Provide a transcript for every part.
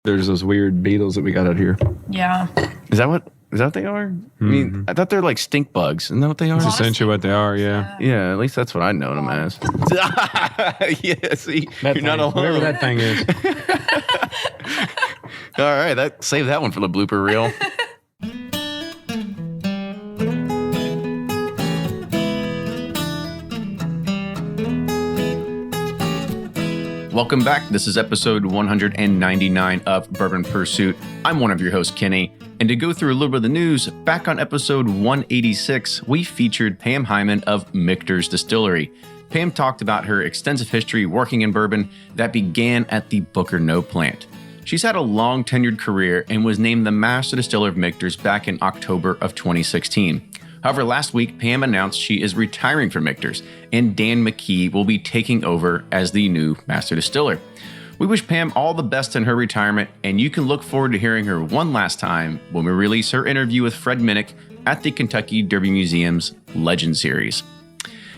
there's those weird beetles that we got out here. Yeah. Is that what they are? I mean, I thought they're like stink bugs. Isn't that what they are? That's essentially what they are, yeah. Yeah, at least that's what I know them as. Yeah, see, That you're not thing, alone. whatever that thing is. All right, save that one for the blooper reel. Welcome back. This is episode 199 of Bourbon Pursuit. I'm one of your hosts, Kenny. And to go through a little bit of the news, back on episode 186, we featured Pam Hyman of Michter's Distillery. Pam talked about her extensive history working in bourbon that began at the Booker Note plant. She's had a long tenured career and was named the Master Distiller of Michter's back in October of 2016. However, last week, Pam announced she is retiring from Michter's, and Dan McKee will be taking over as the new Master Distiller. We wish Pam all the best in her retirement, and you can look forward to hearing her one last time when we release her interview with Fred Minnick at the Kentucky Derby Museum's Legend Series.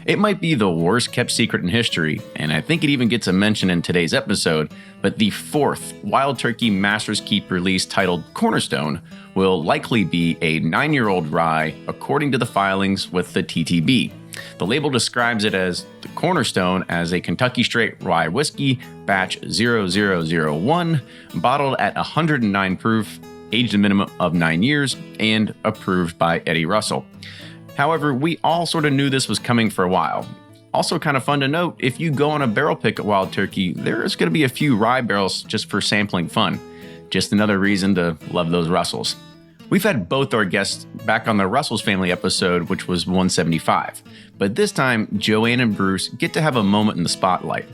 It might be the worst kept secret in history, and I think it even gets a mention in today's episode, but the fourth Wild Turkey Master's Keep release titled Cornerstone will likely be a 9-year-old rye according to the filings with the TTB. The label describes it as the Cornerstone as a Kentucky Straight Rye Whiskey, batch 0001, bottled at 109 proof, aged a minimum of 9 years, and approved by Eddie Russell. However, we all sort of knew this was coming for a while. Also kind of fun to note, if you go on a barrel pick at Wild Turkey, there's going to be a few rye barrels just for sampling fun. Just another reason to love those Russells. We've had both our guests back on the Russells family episode, which was 175. But this time, JoAnn and Bruce get to have a moment in the spotlight.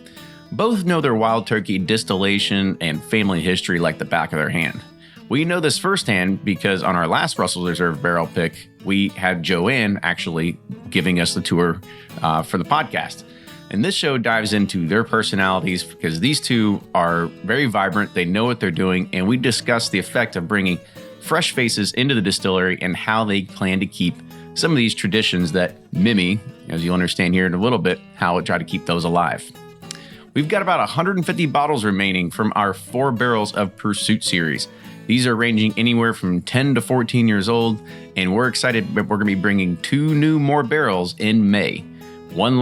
Both know their Wild Turkey distillation and family history like the back of their hand. We know this firsthand because on our last Russell's Reserve barrel pick, we had JoAnn actually giving us the tour for the podcast. And this show dives into their personalities because these two are very vibrant, they know what they're doing, and we discuss the effect of bringing fresh faces into the distillery and how they plan to keep some of these traditions that Mimi, as you'll understand here in a little bit, how it try to keep those alive. We've got about 150 bottles remaining from our 4 barrels of Pursuit series. These are ranging anywhere from 10 to 14 years old, and we're excited that we're going to be bringing 2 more barrels in May. One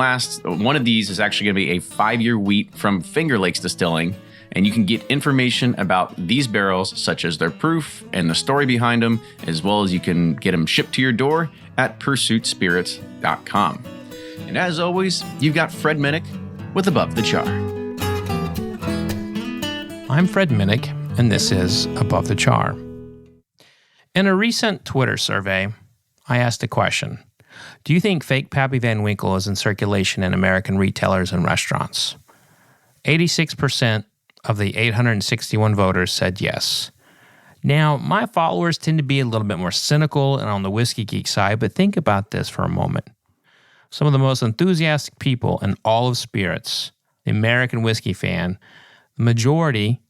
of these is actually going to be a 5-year wheat from Finger Lakes Distilling, and you can get information about these barrels, such as their proof and the story behind them, as well as you can get them shipped to your door at pursuitspirits.com. And as always, you've got Fred Minnick with Above the Char. I'm Fred Minnick, and this is Above the Char. In a recent Twitter survey, I asked a question. Do you think fake Pappy Van Winkle is in circulation in American retailers and restaurants? 86% of the 861 voters said yes. Now, my followers tend to be a little bit more cynical and on the whiskey geek side, but think about this for a moment. Some of the most enthusiastic people in all of spirits, the American whiskey fan, the majority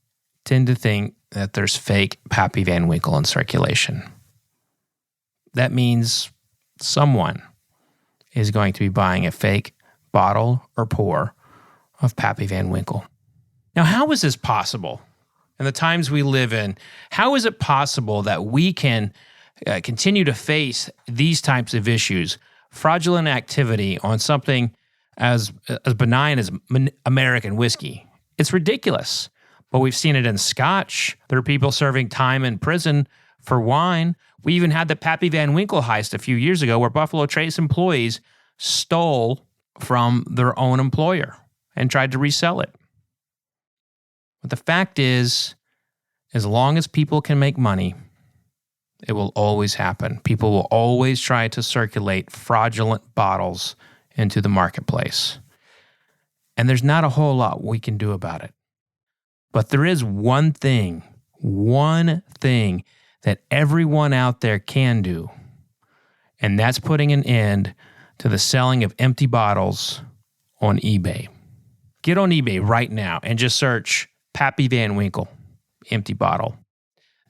tend to think that there's fake Pappy Van Winkle in circulation. That means someone is going to be buying a fake bottle or pour of Pappy Van Winkle. Now, how is this possible? In the times we live in, how is it possible that we can continue to face these types of issues, fraudulent activity on something as benign as American whiskey? It's ridiculous. But we've seen it in Scotch. There are people serving time in prison for wine. We even had the Pappy Van Winkle heist a few years ago where Buffalo Trace employees stole from their own employer and tried to resell it. But the fact is, as long as people can make money, it will always happen. People will always try to circulate fraudulent bottles into the marketplace. And there's not a whole lot we can do about it. But there is one thing that everyone out there can do, and that's putting an end to the selling of empty bottles on eBay. Get on eBay right now and just search Pappy Van Winkle empty bottle.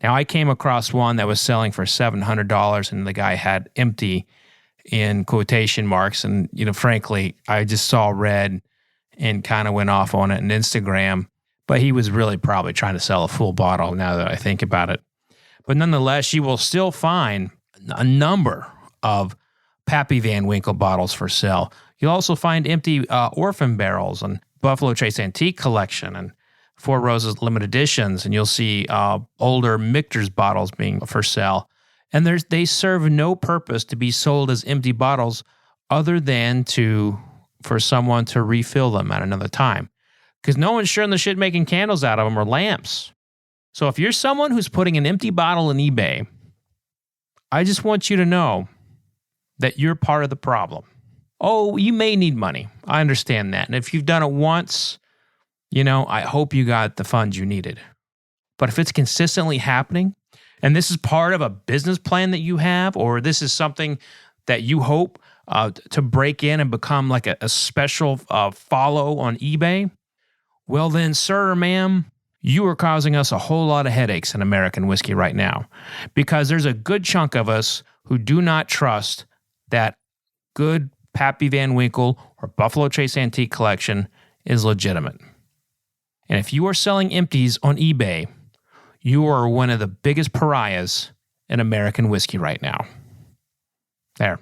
Now, I came across one that was selling for $700, and the guy had empty in quotation marks, and frankly, I just saw red and kind of went off on it on Instagram. But he was really probably trying to sell a full bottle now that I think about it. But nonetheless, you will still find a number of Pappy Van Winkle bottles for sale. You'll also find empty orphan barrels and Buffalo Trace Antique Collection and Four Roses Limited Editions. And you'll see older Michter's bottles being for sale. And they serve no purpose to be sold as empty bottles other than for someone to refill them at another time. Because no one's sure in the shit making candles out of them or lamps. So if you're someone who's putting an empty bottle in eBay, I just want you to know that you're part of the problem. Oh, you may need money. I understand that. And if you've done it once, I hope you got the funds you needed. But if it's consistently happening, and this is part of a business plan that you have, or this is something that you hope to break in and become like a special follow on eBay, well then, sir or ma'am, you are causing us a whole lot of headaches in American whiskey right now, because there's a good chunk of us who do not trust that good Pappy Van Winkle or Buffalo Trace Antique Collection is legitimate. And if you are selling empties on eBay, you are one of the biggest pariahs in American whiskey right now. There.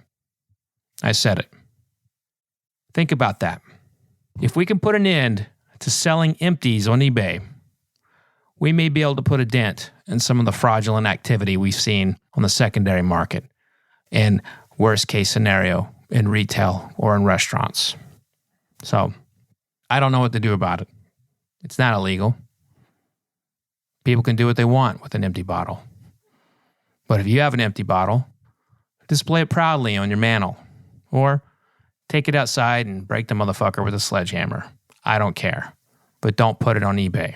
I said it. Think about that. If we can put an end to selling empties on eBay, we may be able to put a dent in some of the fraudulent activity we've seen on the secondary market, and worst case scenario, in retail or in restaurants. So, I don't know what to do about it. It's not illegal. People can do what they want with an empty bottle. But if you have an empty bottle, display it proudly on your mantle, or take it outside and break the motherfucker with a sledgehammer. I don't care. But don't put it on eBay.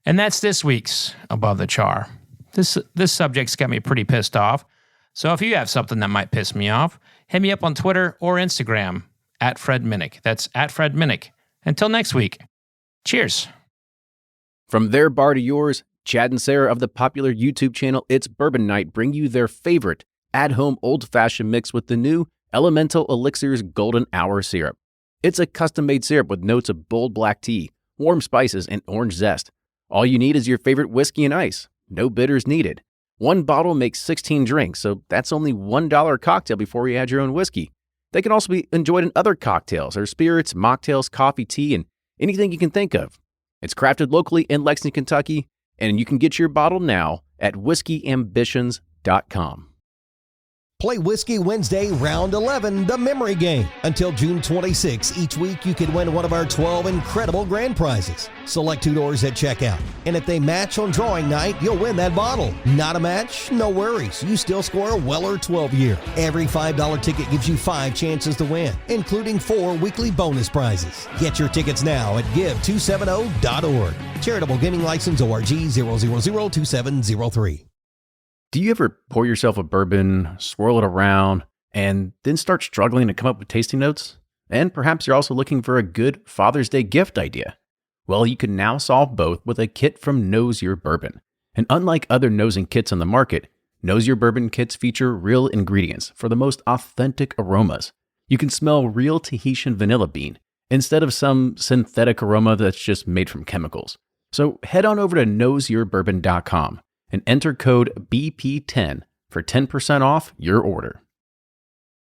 And that's this week's Above the Char. This subject's got me pretty pissed off. So if you have something that might piss me off, hit me up on Twitter or Instagram at Fred Minnick. That's at Fred Minnick. Until next week, cheers. From their bar to yours, Chad and Sarah of the popular YouTube channel It's Bourbon Night bring you their favorite at-home old-fashioned mix with the new Elemental Elixir's Golden Hour Syrup. It's a custom-made syrup with notes of bold black tea, warm spices, and orange zest. All you need is your favorite whiskey and ice. No bitters needed. One bottle makes 16 drinks, so that's only $1 a cocktail before you add your own whiskey. They can also be enjoyed in other cocktails or spirits, mocktails, coffee, tea, and anything you can think of. It's crafted locally in Lexington, Kentucky, and you can get your bottle now at whiskeyambitions.com. Play Whiskey Wednesday, Round 11, the memory game. Until June 26, each week you could win one of our 12 incredible grand prizes. Select $2 at checkout. And if they match on drawing night, you'll win that bottle. Not a match? No worries. You still score a Weller 12-year. Every $5 ticket gives you 5 chances to win, including 4 weekly bonus prizes. Get your tickets now at give270.org. Charitable Gaming License ORG 0002703. Do you ever pour yourself a bourbon, swirl it around, and then start struggling to come up with tasting notes? And perhaps you're also looking for a good Father's Day gift idea. Well, you can now solve both with a kit from Knows Your Bourbon. And unlike other nosing kits on the market, Knows Your Bourbon kits feature real ingredients for the most authentic aromas. You can smell real Tahitian vanilla bean instead of some synthetic aroma that's just made from chemicals. So head on over to knowsyourbourbon.com. and enter code BP10 for 10% off your order.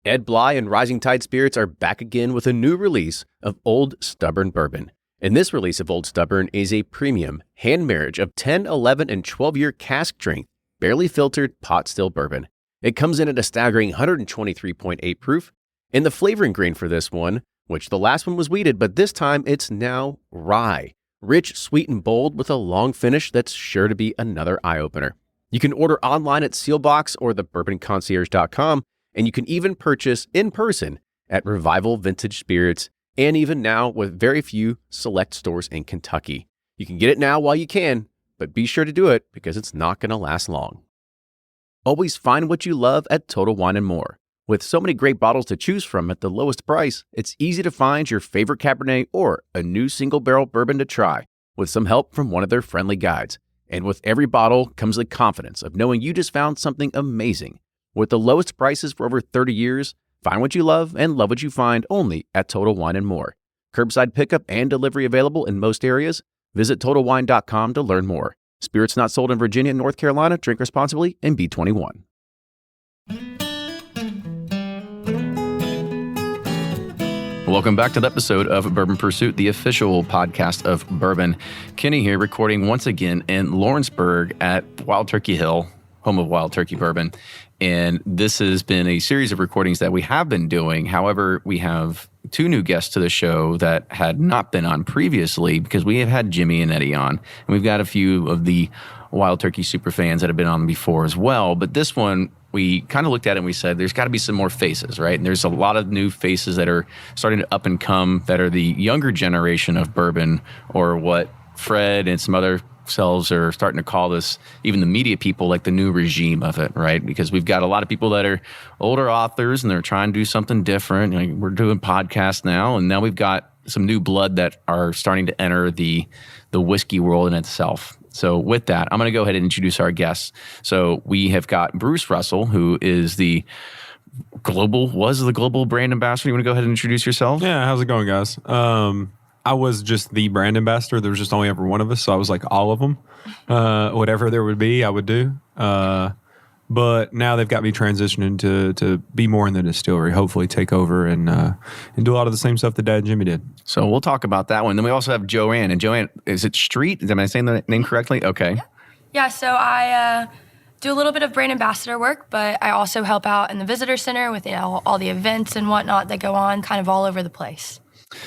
Ed Bly and Rising Tide Spirits are back again with a new release of Old Stubborn Bourbon. And this release of Old Stubborn is a premium hand marriage of 10, 11, and 12-year cask strength, barely filtered pot still bourbon. It comes in at a staggering 123.8 proof, and the flavoring grain for this one, which the last one was wheated, but this time it's now rye. Rich, sweet, and bold with a long finish that's sure to be another eye-opener. You can order online at Sealbox or thebourbonconcierge.com, and you can even purchase in person at Revival Vintage Spirits, and even now with very few select stores in Kentucky. You can get it now while you can, but be sure to do it because it's not going to last long. Always find what you love at Total Wine & More. With so many great bottles to choose from at the lowest price, it's easy to find your favorite Cabernet or a new single-barrel bourbon to try with some help from one of their friendly guides. And with every bottle comes the confidence of knowing you just found something amazing. With the lowest prices for over 30 years, find what you love and love what you find only at Total Wine & More. Curbside pickup and delivery available in most areas. Visit TotalWine.com to learn more. Spirits not sold in Virginia and North Carolina. Drink responsibly and be 21. Welcome back to the episode of Bourbon Pursuit, the official podcast of Bourbon. Kenny here, recording once again in Lawrenceburg at Wild Turkey Hill, home of Wild Turkey Bourbon. And this has been a series of recordings that we have been doing. However, we have two new guests to the show that had not been on previously because we have had Jimmy and Eddie on. And we've got a few of the Wild Turkey super fans that have been on before as well. But this one, we kind of looked at it and we said, there's got to be some more faces, right? And there's a lot of new faces that are starting to up and come that are the younger generation of bourbon, or what Fred and some other selves are starting to call this, even the media people, like the new regime of it, right? Because we've got a lot of people that are older authors and they're trying to do something different. Like, we're doing podcasts now, and now we've got some new blood that are starting to enter the whiskey world in itself. So with that, I'm going to go ahead and introduce our guests. So we have got Bruce Russell, who is the global brand ambassador. You want to go ahead and introduce yourself? Yeah, how's it going, guys? I was just the brand ambassador. There was just only ever one of us, so I was like all of them. Whatever there would be, I would do. But now they've got me transitioning to be more in the distillery, hopefully take over and do a lot of the same stuff that Dad and Jimmy did. So we'll talk about that one. Then we also have JoAnn. And JoAnn, is it Street? Am I saying the name correctly? Okay. Yeah, so I do a little bit of brand ambassador work, but I also help out in the visitor center with all the events and whatnot that go on kind of all over the place.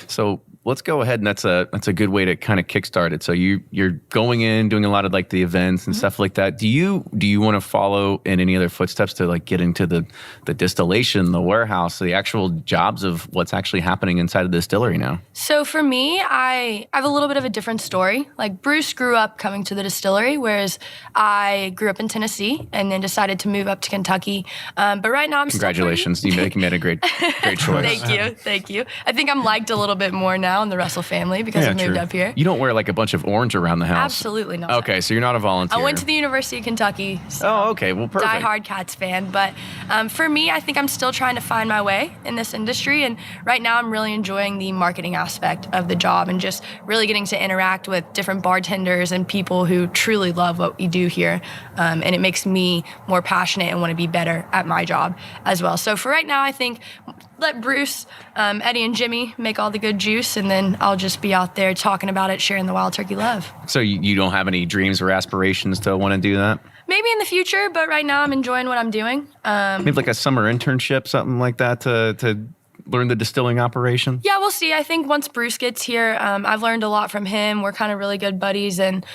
So let's go ahead, and that's a good way to kind of kickstart it. So you're going in, doing a lot of like the events and stuff like that. Do you want to follow in any other footsteps to like get into the distillation, the warehouse, the actual jobs of what's actually happening inside of the distillery now? So for me, I have a little bit of a different story. Like, Bruce grew up coming to the distillery, whereas I grew up in Tennessee and then decided to move up to Kentucky. But right now I'm Congratulations, you made a great choice. Thank you. I think I'm liked a little bit more now in the Russell family because I moved up here. You don't wear like a bunch of orange around the house? Absolutely not. Okay, so you're not a volunteer. I went to the University of Kentucky. So oh, okay. Well, perfect. Die-hard Cats fan. But for me, I think I'm still trying to find my way in this industry. And right now I'm really enjoying the marketing aspect of the job and just really getting to interact with different bartenders and people who truly love what we do here. And it makes me more passionate and want to be better at my job as well. So for right now, I think let Bruce, Eddie, and Jimmy make all the good juice, and then I'll just be out there talking about it, sharing the Wild Turkey love. So you don't have any dreams or aspirations to want to do that? Maybe in the future, but right now I'm enjoying what I'm doing. Maybe like a summer internship, something like that, to learn the distilling operation? Yeah, we'll see. I think once Bruce gets here, I've learned a lot from him. We're kind of really good buddies, and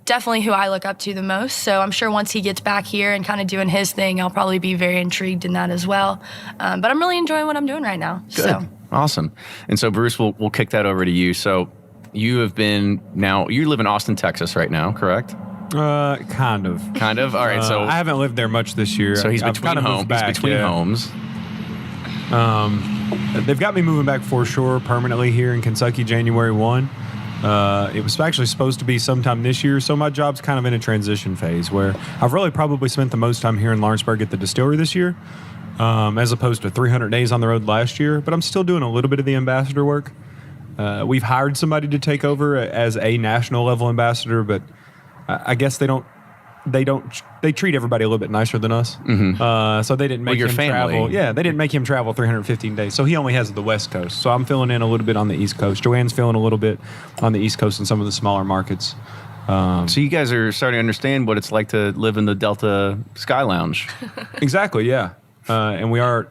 definitely who I look up to the most. So I'm sure once he gets back here and kind of doing his thing, I'll probably be very intrigued in that as well. But I'm really enjoying what I'm doing right now. Good. So. Awesome. And so Bruce, we'll kick that over to you. So you live in Austin, Texas right now, correct? Kind of. Kind of? All right. So I haven't lived there much this year. So he's between homes. They've got me moving back for sure permanently here in Kentucky, January 1. It was actually supposed to be sometime this year, so my job's kind of in a transition phase where I've really probably spent the most time here in Lawrenceburg at the distillery this year, as opposed to 300 days on the road last year, but I'm still doing a little bit of the ambassador work. We've hired somebody to take over as a national level ambassador, but I guess they treat everybody a little bit nicer than us. Mm-hmm. So they didn't make him travel. Yeah, they didn't make him travel 315 days. So he only has the West Coast. So I'm filling in a little bit on the East Coast. JoAnn's filling a little bit on the East Coast in some of the smaller markets. So you guys are starting to understand what it's like to live in the Delta Sky Lounge. Exactly, yeah. And we are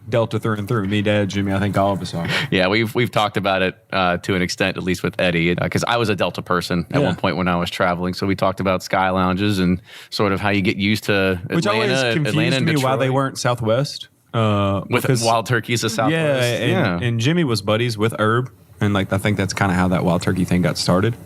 Delta through and through. Me, Dad, Jimmy, I think all of us are. Yeah, we've talked about it to an extent, at least with Eddie, because I was a Delta person at one point when I was traveling. So we talked about sky lounges and sort of how you get used to Atlanta. Which always confused me why they weren't Southwest. With Wild Turkey's a Southwest. Yeah, and Jimmy was buddies with Herb, and I think that's kind of how that Wild Turkey thing got started.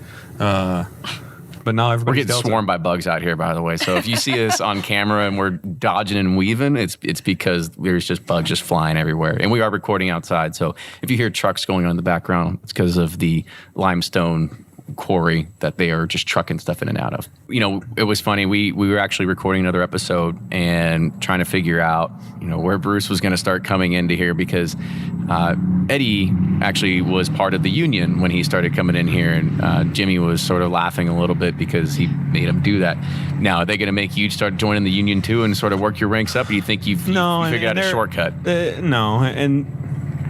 But now everybody's We're getting swarmed by bugs out here, by the way. So if you see us on camera and we're dodging and weaving, it's because there's just bugs just flying everywhere. And we are recording outside. So if you hear trucks going on in the background, it's because of the limestone quarry that they are just trucking stuff in and out of. You know, it was funny. We were actually recording another episode and trying to figure out, where Bruce was going to start coming into here because Eddie actually was part of the union when he started coming in here, and Jimmy was sort of laughing a little bit because he made him do that. Now, are they going to make you start joining the union too and sort of work your ranks up? Or do you think you've figured out a shortcut? No, and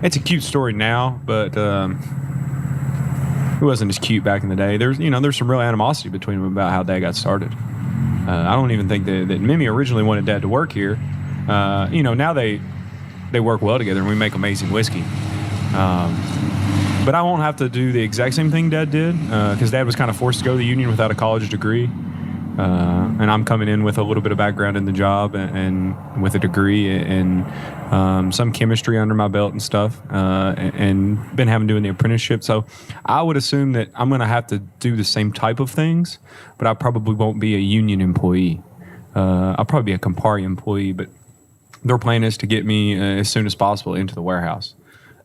it's a cute story now, but it wasn't as cute back in the day. There's some real animosity between them about how Dad got started. I don't even think that Mimi originally wanted Dad to work here. Now they work well together and we make amazing whiskey. But I won't have to do the exact same thing Dad did because Dad was kind of forced to go to the union without a college degree. And I'm coming in with a little bit of background in the job and with a degree and some chemistry under my belt and stuff, and been doing the apprenticeship. So I would assume that I'm going to have to do the same type of things, but I probably won't be a union employee. I'll probably be a Campari employee, but their plan is to get me as soon as possible into the warehouse.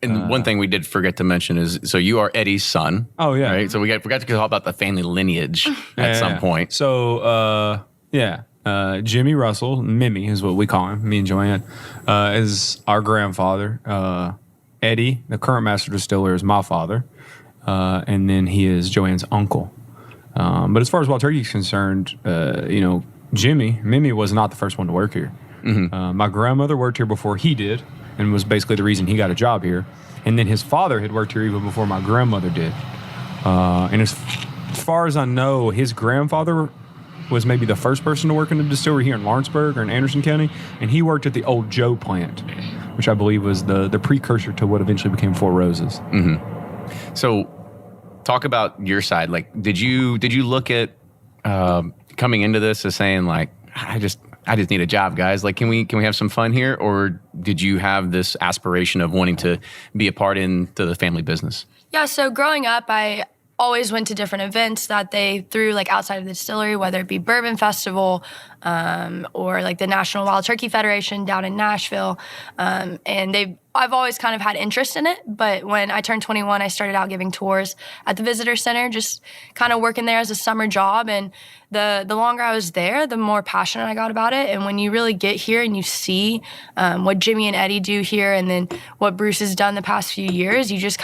And one thing we did forget to mention is, so you are Eddie's son. Oh, yeah. Right? So we forgot to talk about the family lineage at some point. So, Jimmy Russell, Mimi is what we call him, me and JoAnn, is our grandfather. Eddie, the current master distiller, is my father. And then he is JoAnn's uncle. But as far as Wild Turkey is concerned, Mimi was not the first one to work here. Mm-hmm. My grandmother worked here before he did, and was basically the reason he got a job here. And then his father had worked here even before my grandmother did. And as far as I know, his grandfather was maybe the first person to work in the distillery here in Lawrenceburg or in Anderson County, and he worked at the old Joe plant, which I believe was the precursor to what eventually became Four Roses. Mm-hmm. So talk about your side. Like, did you look at coming into this as saying, like, I just need a job, guys. Like, can we have some fun here? Or did you have this aspiration of wanting to be a part into the family business? Yeah, so growing up, I always went to different events that they threw like outside of the distillery, whether it be Bourbon Festival or like the National Wild Turkey Federation down in Nashville. And I've always kind of had interest in it. But when I turned 21, I started out giving tours at the visitor center, just kind of working there as a summer job. And the longer I was there, the more passionate I got about it. And when you really get here and you see what Jimmy and Eddie do here and then what Bruce has done the past few years, you just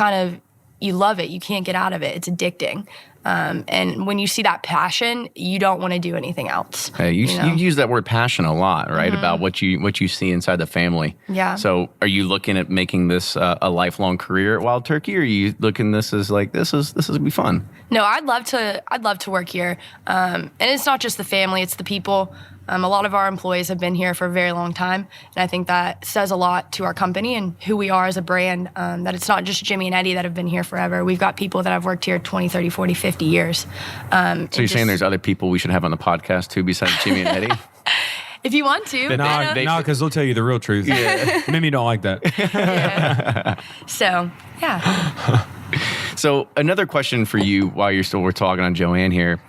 you love it. You can't get out of it. It's addicting. And when you see that passion, you don't want to do anything else. Hey, you use that word passion a lot, right? Mm-hmm. About what you see inside the family. Yeah. So are you looking at making this a lifelong career at Wild Turkey, or are you looking this as like, this is gonna be fun? No, I'd love to work here. And it's not just the family, it's the people. A lot of our employees have been here for a very long time, and I think that says a lot to our company and who we are as a brand, that it's not just Jimmy and Eddie that have been here forever. We've got people that have worked here 20, 30, 40, 50 years. So you're saying there's other people we should have on the podcast too besides Jimmy and Eddie? If you want to. No, because they'll tell you the real truth. Yeah. Mimi don't like that. Yeah. So, yeah. So another question for you while we're talking on JoAnn here.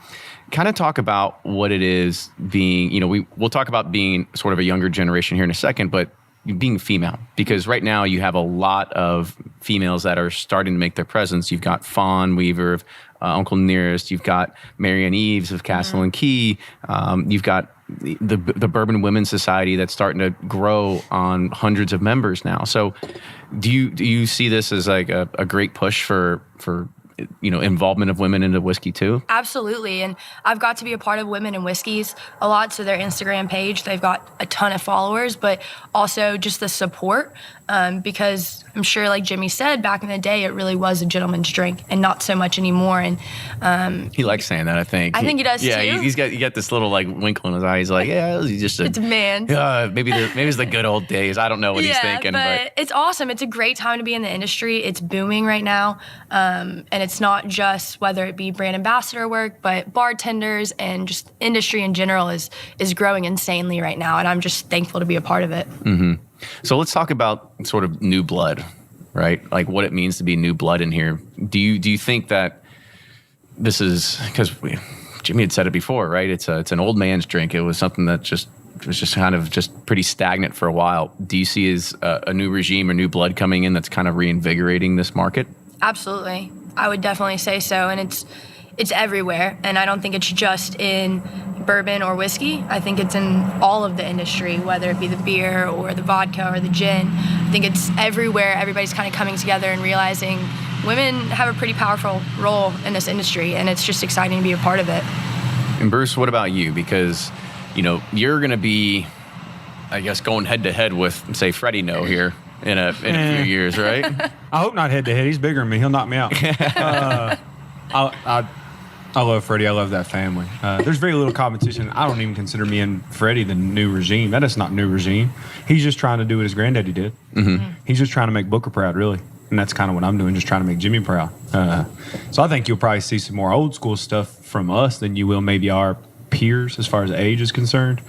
Kind of talk about what it is being, we'll talk about being sort of a younger generation here in a second, but being female, because right now you have a lot of females that are starting to make their presence. You've got Fawn Weaver of Uncle Nearest. You've got Marianne Eves of Castle and Key. You've got the Bourbon Women's Society that's starting to grow on hundreds of members now. So do you see this as like a great push for involvement of women into whiskey too? Absolutely. And I've got to be a part of Women in Whiskeys a lot. So their Instagram page, they've got a ton of followers, but also just the support. Because I'm sure, like Jimmy said, back in the day, it really was a gentleman's drink and not so much anymore. And he likes saying that, I think. I think he does too. Yeah, he got this little like winkle in his eye. He's like, yeah, he's just it's a man. Maybe it's the good old days. I don't know what he's thinking. But it's awesome. It's a great time to be in the industry. It's booming right now. And it's not just whether it be brand ambassador work, but bartenders and just industry in general is growing insanely right now. And I'm just thankful to be a part of it. Mm-hmm. So let's talk about sort of new blood, right? Like what it means to be new blood in here. Do you think that this is, because Jimmy had said it before, right? It's an old man's drink. It was something that was just kind of just pretty stagnant for a while. Do you see as a new regime or new blood coming in that's kind of reinvigorating this market? Absolutely. I would definitely say so. And it's everywhere. And I don't think it's just in bourbon or whiskey. I think it's in all of the industry, whether it be the beer or the vodka or the gin. I think it's everywhere. Everybody's kind of coming together and realizing women have a pretty powerful role in this industry, and it's just exciting to be a part of it. And Bruce, what about you? Because, you're going to be, I guess, going head to head with, say, Freddie No here in a few years, right? I hope not head to head. He's bigger than me. He'll knock me out. I love Freddie. I love that family. There's very little competition. I don't even consider me and Freddie the new regime. That is not new regime. He's just trying to do what his granddaddy did. He's just trying to make Booker proud, really. And that's kind of what I'm doing, just trying to make Jimmy proud. So I think you'll probably see some more old school stuff from us than you will maybe our peers as far as age is concerned.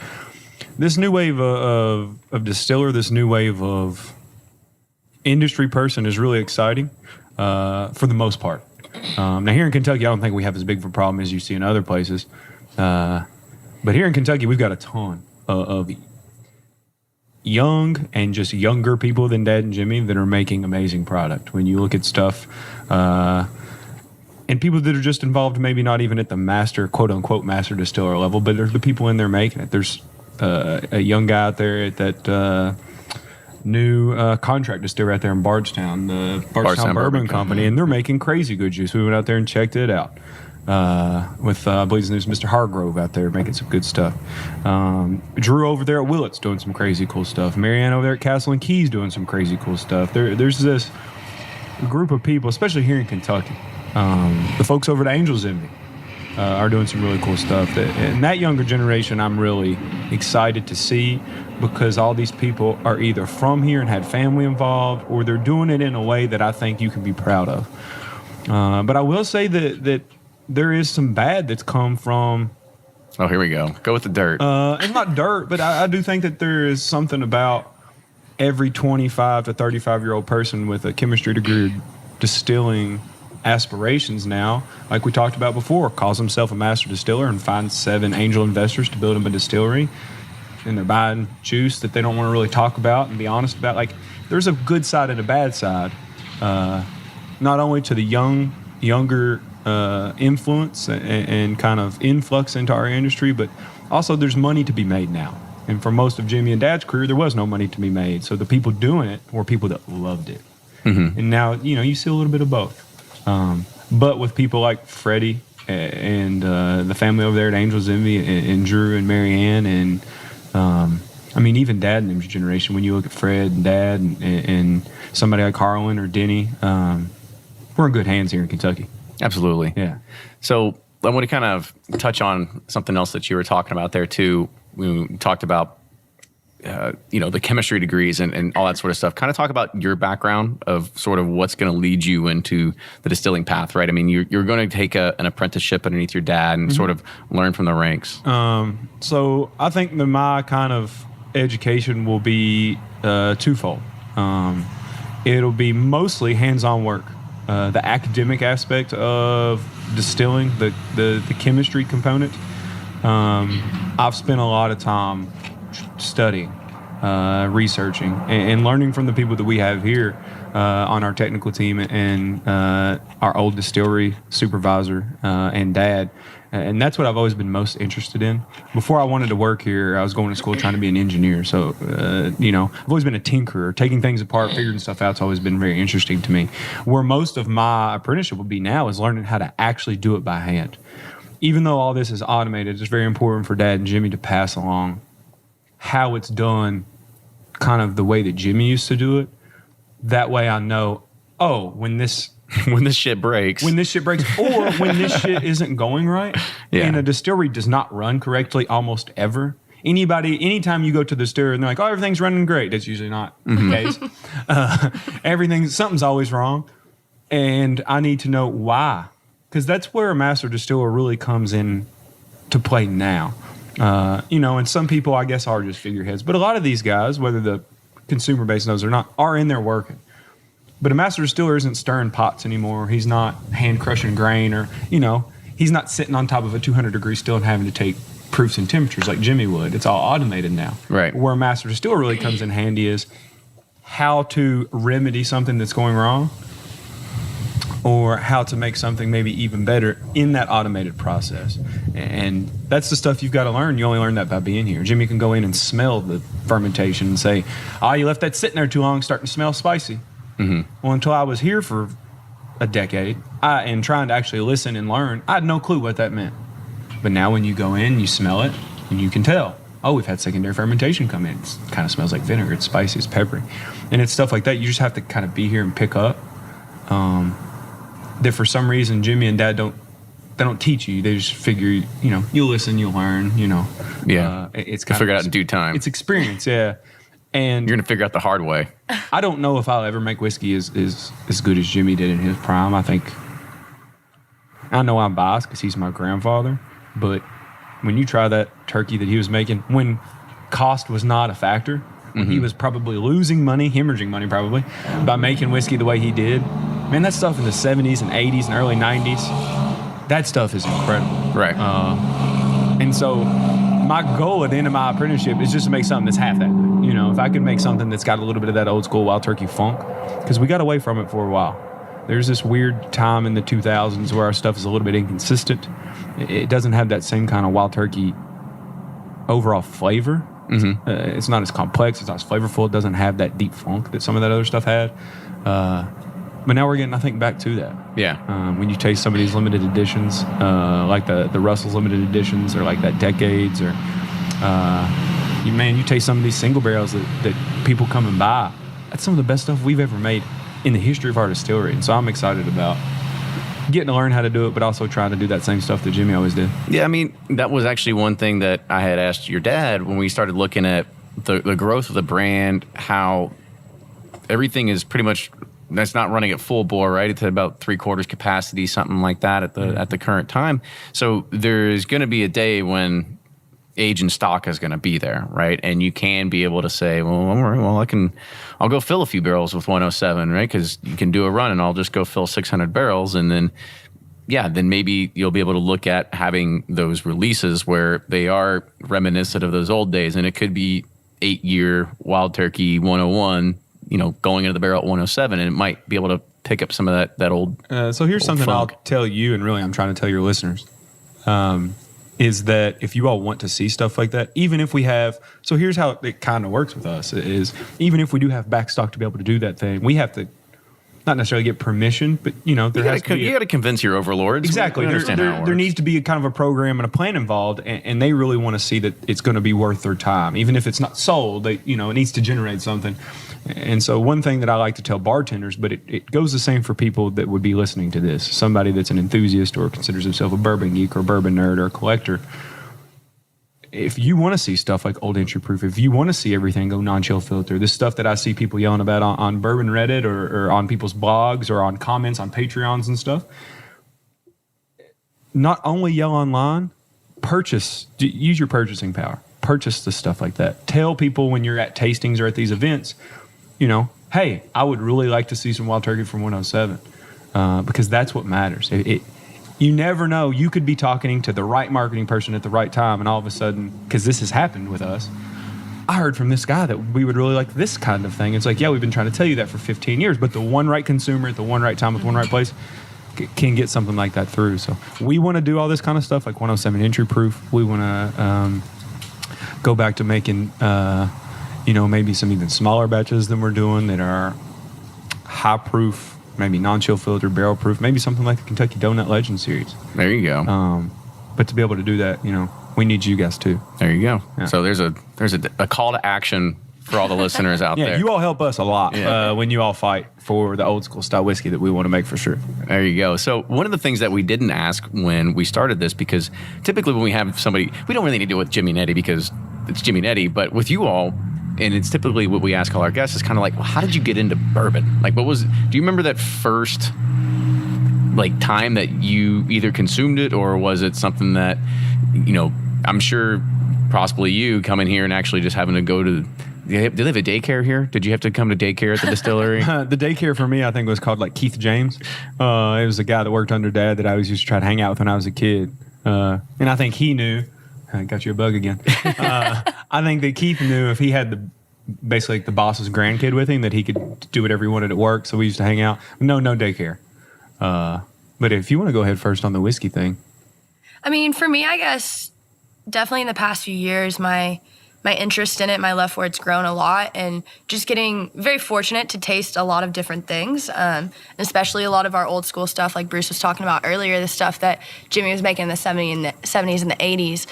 This new wave of distiller, this new wave of industry person is really exciting for the most part. Now, here in Kentucky, I don't think we have as big of a problem as you see in other places. But here in Kentucky, we've got a ton of young and just younger people than Dad and Jimmy that are making amazing product. When you look at stuff, and people that are just involved, maybe not even at the master, quote unquote, master distiller level, but there's the people in there making it. There's a young guy out there at that new contract distillery right there in Bardstown, the Bardstown Bourbon Company, and they're making crazy good juice. We went out there and checked it out with, I believe his name's Mr. Hargrove out there making some good stuff. Drew over there at Willett's doing some crazy cool stuff. Marianne over there at Castle and Keys doing some crazy cool stuff. There's this group of people, especially here in Kentucky. The folks over at Angel's Envy are doing some really cool stuff. And that younger generation I'm really excited to see, because all these people are either from here and had family involved, or they're doing it in a way that I think you can be proud of. But I will say that there is some bad that's come from... Oh, here we go. Go with the dirt. It's not dirt, but I do think that there is something about every 25 to 35-year-old person with a chemistry degree distilling aspirations now, like we talked about before, calls himself a master distiller and finds 7 angel investors to build him a distillery, and they're buying juice that they don't want to really talk about and be honest about. Like, there's a good side and a bad side, not only to the younger influence and kind of influx into our industry, but also there's money to be made now. And for most of Jimmy and Dad's career, there was no money to be made. So the people doing it were people that loved it. And now, you see a little bit of both. But with people like Freddie and the family over there at Angel's Envy and Drew and Marianne and even Dad and them's generation, when you look at Fred and Dad and somebody like Harlan or Denny, we're in good hands here in Kentucky. Absolutely. Yeah. So I want to kind of touch on something else that you were talking about there too. We talked about, the chemistry degrees and all that sort of stuff. Kind of talk about your background of sort of what's going to lead you into the distilling path, right? I mean, you're going to take an apprenticeship underneath your dad and sort of learn from the ranks. So I think that my kind of education will be twofold. It'll be mostly hands-on work. The academic aspect of distilling, the chemistry component. I've spent a lot of time studying, researching, and learning from the people that we have here on our technical team and our old distillery supervisor and Dad. And that's what I've always been most interested in. Before I wanted to work here, I was going to school trying to be an engineer. So, I've always been a tinkerer. Taking things apart, figuring stuff out has always been very interesting to me. Where most of my apprenticeship will be now is learning how to actually do it by hand. Even though all this is automated, it's very important for Dad and Jimmy to pass along how it's done kind of the way that Jimmy used to do it. That way I know, when this shit breaks, or when this shit isn't going right, and a distillery does not run correctly almost ever. Anytime you go to the distillery and they're like, everything's running great, that's usually not the case. Something's always wrong. And I need to know why. Because that's where a master distiller really comes in to play now. And some people, I guess, are just figureheads. But a lot of these guys, whether the consumer base knows or not, are in there working. But a master distiller isn't stirring pots anymore. He's not hand crushing grain, or, he's not sitting on top of a 200-degree still and having to take proofs and temperatures like Jimmy would. It's all automated now. Right. Where a master distiller really comes in handy is how to remedy something that's going wrong or how to make something maybe even better in that automated process. And that's the stuff you've got to learn. You only learn that by being here. Jimmy can go in and smell the fermentation and say, you left that sitting there too long, starting to smell spicy. Mm-hmm. Well, until I was here for a decade and trying to actually listen and learn, I had no clue what that meant. But now when you go in, you smell it, and you can tell, we've had secondary fermentation come in. It kind of smells like vinegar. It's spicy. It's peppery. And it's stuff like that. You just have to kind of be here and pick up. That for some reason, Jimmy and Dad don't teach you. They just figure, you'll listen, you'll learn, Yeah. It's kind of figure it out in due time. It's experience, yeah. And you're going to figure out the hard way. I don't know if I'll ever make whiskey as good as Jimmy did in his prime. I know I'm biased because he's my grandfather, but when you try that turkey that he was making, when cost was not a factor, when he was probably losing money, hemorrhaging money probably, by making whiskey the way he did, man, that stuff in the 70s and 80s and early 90s, that stuff is incredible. Right. And so my goal at the end of my apprenticeship is just to make something that's half that good. If I could make something that's got a little bit of that old school wild turkey funk, because we got away from it for a while. There's this weird time in the 2000s where our stuff is a little bit inconsistent. It doesn't have that same kind of wild turkey overall flavor. Mm-hmm. It's not as complex. It's not as flavorful. It doesn't have that deep funk that some of that other stuff had. But now we're getting, I think, back to that. Yeah. When you taste some of these limited editions, like the Russell's limited editions, or like that Decades, or you taste some of these single barrels that people come and buy. That's some of the best stuff we've ever made in the history of our distillery. And so I'm excited about getting to learn how to do it, but also trying to do that same stuff that Jimmy always did. Yeah, that was actually one thing that I had asked your dad when we started looking at the growth of the brand, how everything is pretty much, that's not running at full bore, right? It's at about 3/4 capacity, something like that at the current time. So there's going to be a day when age and stock is going to be there, right? And you can be able to say, I'll go fill a few barrels with 107, right? Because you can do a run and I'll just go fill 600 barrels. And then, then maybe you'll be able to look at having those releases where they are reminiscent of those old days. And it could be 8-year Wild Turkey 101, going into the barrel at 107, and it might be able to pick up some of that old. So here's something funk. I'll tell you, and really I'm trying to tell your listeners, is that if you all want to see stuff like that, even if we have, so here's how it kind of works with us, is even if we do have backstock to be able to do that thing, we have to not necessarily get permission, but you got to convince your overlords. Exactly. There needs to be a kind of a program and a plan involved, and they really want to see that it's going to be worth their time, even if it's not sold. It needs to generate something. And so one thing that I like to tell bartenders, but it goes the same for people that would be listening to this, somebody that's an enthusiast or considers himself a bourbon geek or bourbon nerd or a collector. If you want to see stuff like Old Entry Proof, if you want to see everything go non-chill filter, this stuff that I see people yelling about on Bourbon Reddit or on people's blogs or on comments on Patreons and stuff, not only yell online, use your purchasing power. Purchase the stuff like that. Tell people when you're at tastings or at these events, hey, I would really like to see some Wild Turkey from 107, because that's what matters. You never know. You could be talking to the right marketing person at the right time, and all of a sudden, because this has happened with us, I heard from this guy that we would really like this kind of thing. It's like, we've been trying to tell you that for 15 years, but the one right consumer at the one right time with one right place can get something like that through. So we want to do all this kind of stuff, like 107 Entry Proof. We want to go back to making, maybe some even smaller batches than we're doing that are high proof, maybe non-chill filter, barrel proof, maybe something like the Kentucky Donut Legend series. There you go. But to be able to do that, we need you guys too. There you go. Yeah. So there's a call to action for all the listeners out there. Yeah, you all help us a lot when you all fight for the old school style whiskey that we want to make for sure. There you go. So one of the things that we didn't ask when we started this, because typically when we have somebody, we don't really need to do it with Jimmy and Eddie because it's Jimmy and Eddie, but with you all, and it's typically what we ask all our guests, is kind of like, well, how did you get into bourbon? Like, do you remember that first time that you either consumed it, or was it something that, I'm sure possibly you coming here and actually just having to go to, do they have a daycare here? Did you have to come to daycare at the distillery? The daycare for me, I think, was called like Keith James. It was a guy that worked under Dad that I always used to try to hang out with when I was a kid. And I think he knew. I got you a bug again. I think that Keith knew if he had basically the boss's grandkid with him, that he could do whatever he wanted at work. So we used to hang out. No daycare. But if you want to go ahead first on the whiskey thing. I mean, for me, I guess definitely in the past few years, my interest in it, my love for it's grown a lot, and just getting very fortunate to taste a lot of different things, especially a lot of our old school stuff like Bruce was talking about earlier, the stuff that Jimmy was making in the 70s and the 80s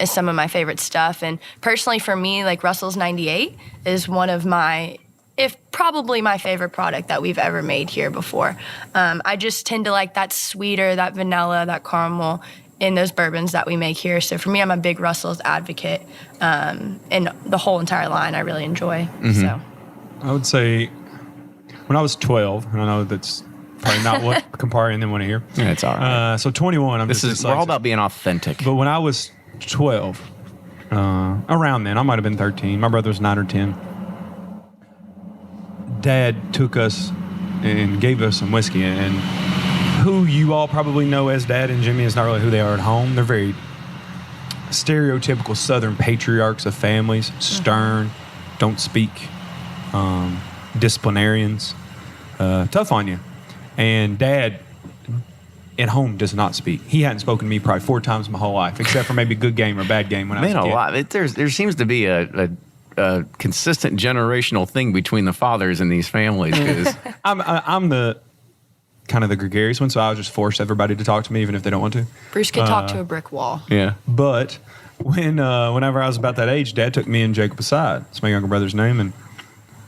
is some of my favorite stuff. And personally for me, like Russell's 98 is one of probably my favorite product that we've ever made here before. I just tend to like that sweeter, that vanilla, that caramel in those bourbons that we make here. So for me, I'm a big Russell's advocate, and the whole entire line I really enjoy. So I would say when I was 12, and I know that's probably not what comparing them want to hear. Yeah, it's all right. So 21, We're all about being authentic. But when I was 12, around then, I might have been 13. My brother was 9 or 10. Dad took us and gave us some whiskey, and who you all probably know as Dad and Jimmy is not really who they are at home. They're very stereotypical Southern patriarchs of families, stern, don't speak, disciplinarians, tough on you. And Dad at home does not speak. He hadn't spoken to me probably 4 times my whole life, except for maybe good game or bad game when I was a kid. Man, a lot. There seems to be a consistent generational thing between the fathers in these families. 'Cause I'm the kind of the gregarious one, so I'll just force everybody to talk to me even if they don't want to. Bruce could talk to a brick wall. yeah. But whenever I was about that age, Dad took me and Jacob aside. It's my younger brother's name,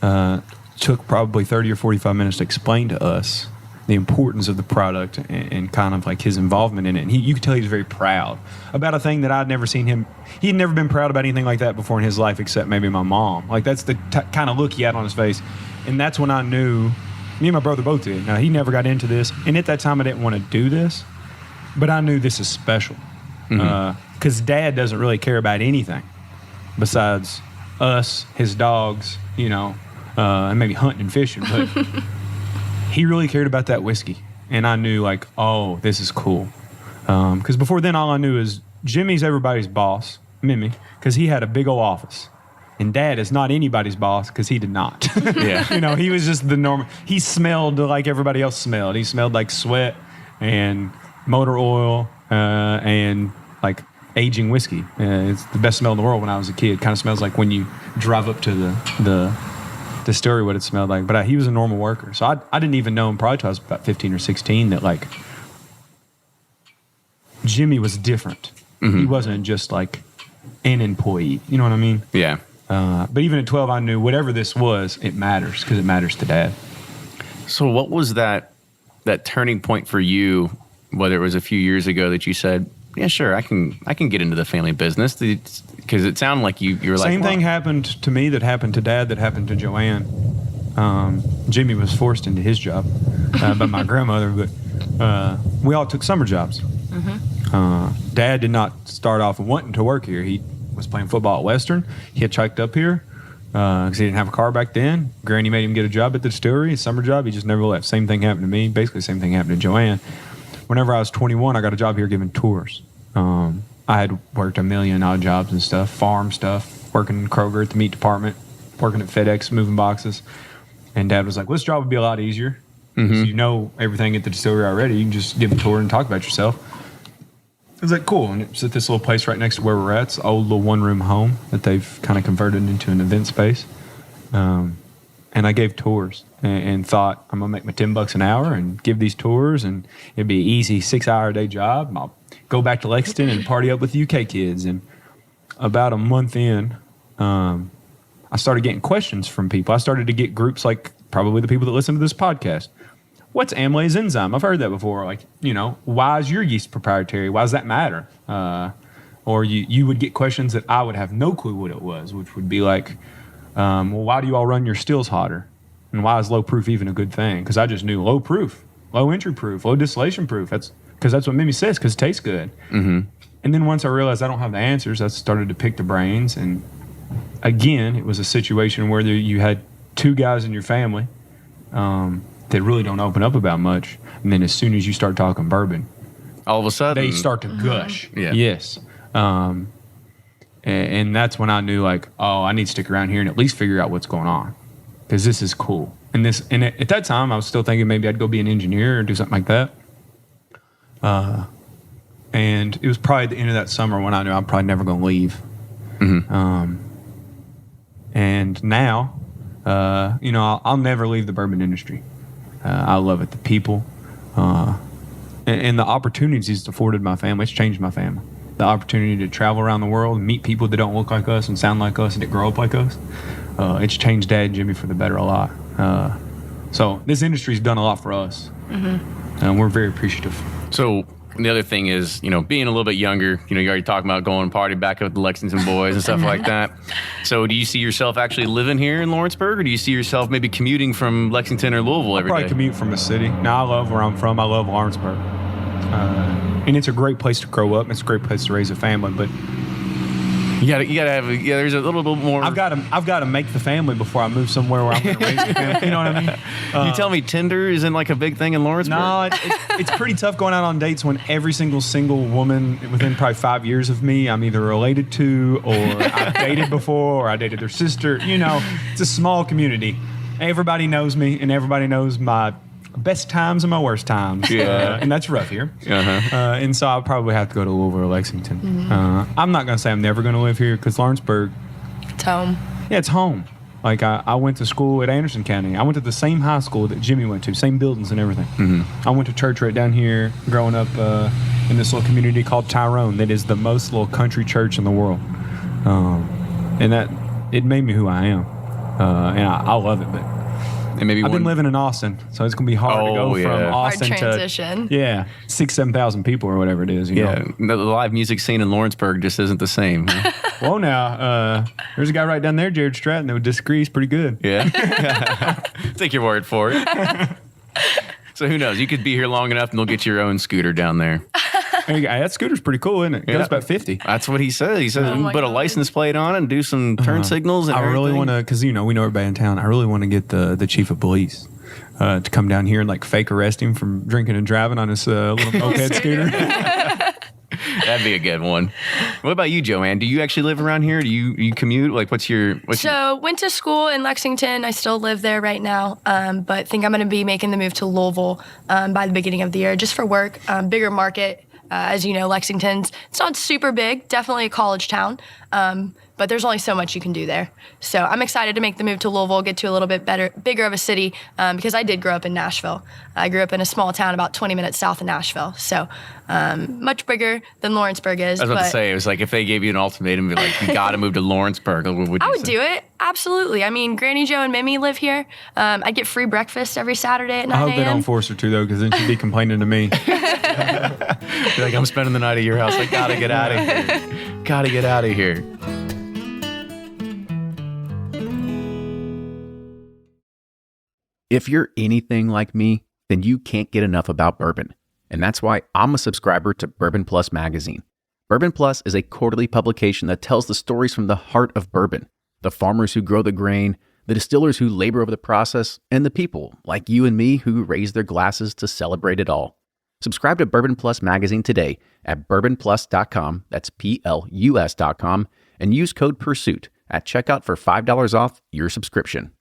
and took probably 30 or 45 minutes to explain to us the importance of the product and kind of like his involvement in it. And you could tell he was very proud about a thing that I'd never seen him. He had never been proud about anything like that before in his life, except maybe my mom. Like that's the kind of look he had on his face. And that's when I knew, me and my brother both did. Now, he never got into this. And at that time, I didn't want to do this. But I knew this is special. Because Dad doesn't really care about anything besides us, his dogs, and maybe hunting and fishing. But he really cared about that whiskey. And I knew, like, oh, this is cool. Because before then, all I knew is Jimmy's everybody's boss, Mimi, because he had a big old office. And Dad is not anybody's boss because he did not. Yeah. He was just the normal. He smelled like everybody else smelled. He smelled like sweat and motor oil and like aging whiskey. It's the best smell in the world when I was a kid. Kind of smells like when you drive up to the distillery, what it smelled like. But he was a normal worker. So I didn't even know him probably until I was about 15 or 16 that like Jimmy was different. He wasn't just like an employee. You know what I mean? Yeah. But even at 12, I knew whatever this was, it matters because it matters to Dad. So what was that turning point for you, whether it was a few years ago that you said, yeah, sure, I can get into the family business? Because it sounded like you were like... Same thing happened to me that happened to Dad that happened to JoAnn. Jimmy was forced into his job by my grandmother, but we all took summer jobs. Dad did not start off wanting to work here. He was playing football at Western. He hitchhiked up here because he didn't have a car back then. Granny made him get a job at the distillery, a summer job. He just never left. Same thing happened to me. Basically, the same thing happened to JoAnn. Whenever I was 21, I got a job here giving tours. I had worked a million odd jobs and stuff, farm stuff, working in Kroger at the meat department, working at FedEx, moving boxes. And Dad was like, well, this job would be a lot easier. Because you know everything at the distillery already. You can just give a tour and talk about yourself. I was like, cool. And it's at this little place right next to where we're at. It's an old little one-room home that they've kind of converted into an event space. And I gave tours and thought, I'm going to make my $10 an hour and give these tours. And it'd be an easy 6-hour-a-day job. I'll go back to Lexington and party up with the UK kids. And about a month in, I started getting questions from people. I started to get groups like probably the people that listen to this podcast. What's amylase enzyme? I've heard that before. Like, why is your yeast proprietary? Why does that matter? Or you would get questions that I would have no clue what it was, which would be like, well, why do you all run your stills hotter? And why is low proof even a good thing? Because I just knew low proof, low entry proof, low distillation proof. That's what Mimi says, because it tastes good. And then once I realized I don't have the answers, I started to pick the brains. And again, it was a situation where you had 2 guys in your family that really don't open up about much. And then as soon as you start talking bourbon, all of a sudden they start to gush. Yeah. Yes. And that's when I knew, like, oh, I need to stick around here and at least figure out what's going on, because this is cool. And at that time, I was still thinking maybe I'd go be an engineer or do something like that. And it was probably the end of that summer when I knew I'm probably never going to leave. Mm-hmm. And now, I'll never leave the bourbon industry. I love it. The people, and the opportunities it's afforded my family. It's changed my family. The opportunity to travel around the world and meet people that don't look like us and sound like us and that grow up like us. It's changed Dad and Jimmy for the better a lot. So this industry's done a lot for us. Mm-hmm. And we're very appreciative. So the other thing is, being a little bit younger, you're already talking about going party back with the Lexington boys and stuff like that. So do you see yourself actually living here in Lawrenceburg, or do you see yourself maybe commuting from Lexington or Louisville every day? I'll probably commute from the city. Now, I love where I'm from. I love Lawrenceburg. And it's a great place to grow up. It's a great place to raise a family, but you gotta have there's a little bit more. I've got to make the family before I move somewhere where I'm going to raise a family. You know what I mean? You tell me Tinder isn't like a big thing in Lawrenceburg? No, it's pretty tough going out on dates when every single woman within probably 5 years of me I'm either related to, or I've dated before, or I dated their sister. It's a small community. Everybody knows me, and everybody knows my best times and my worst times. Yeah. And that's rough here. And so I'll probably have to go to Louisville or Lexington. Mm-hmm. I'm not going to say I'm never going to live here, because Lawrenceburg, It's home. Yeah, it's home. Like, I went to school at Anderson County. I went to the same high school that Jimmy went to, same buildings and everything. Mm-hmm. I went to church right down here growing up in this little community called Tyrone that is the most little country church in the world. And it made me who I am. And I love it, but and maybe I've been living in Austin, so it's going to be hard to go from Austin hard transition. to 6,000-7,000 people or whatever it is. You know? The live music scene in Lawrenceburg just isn't the same. Well, now, there's a guy right down there, Jared Stratton, that would disagree. He's pretty good. Yeah. Take your word for it. So who knows? You could be here long enough and they'll get your own scooter down there. That scooter's pretty cool, isn't it? It goes about 50. That's what he said. He said put a license plate on it and do some turn signals and everything. I really want to, because we know everybody in town. I really want to get the chief of police to come down here and like fake arrest him from drinking and driving on his little moped scooter. That'd be a good one. What about you, JoAnn? Do you actually live around here? Do you commute? Like, went to school in Lexington. I still live there right now, but think I'm going to be making the move to Louisville by the beginning of the year, just for work. Bigger market. As you know, Lexington's, it's not super big, definitely a college town, but there's only so much you can do there. So I'm excited to make the move to Louisville, get to a little bit bigger of a city, because I did grow up in Nashville. I grew up in a small town about 20 minutes south of Nashville, so much bigger than Lawrenceburg is. I was about to say, it was like if they gave you an ultimatum, be like, you got to move to Lawrenceburg, what would you say? I would do it, absolutely. I mean, Granny Joe and Mimi live here. I get free breakfast every Saturday at 9 a.m. I hope they don't force her to, though, because then she'd be complaining to me. Be like, I'm spending the night at your house. I got to get out of here. Got to get out of here. If you're anything like me, then you can't get enough about bourbon. And that's why I'm a subscriber to Bourbon Plus magazine. Bourbon Plus is a quarterly publication that tells the stories from the heart of bourbon, the farmers who grow the grain, the distillers who labor over the process, and the people like you and me who raise their glasses to celebrate it all. Subscribe to Bourbon Plus magazine today at bourbonplus.com, that's PLUS.com, and use code PURSUIT at checkout for $5 off your subscription.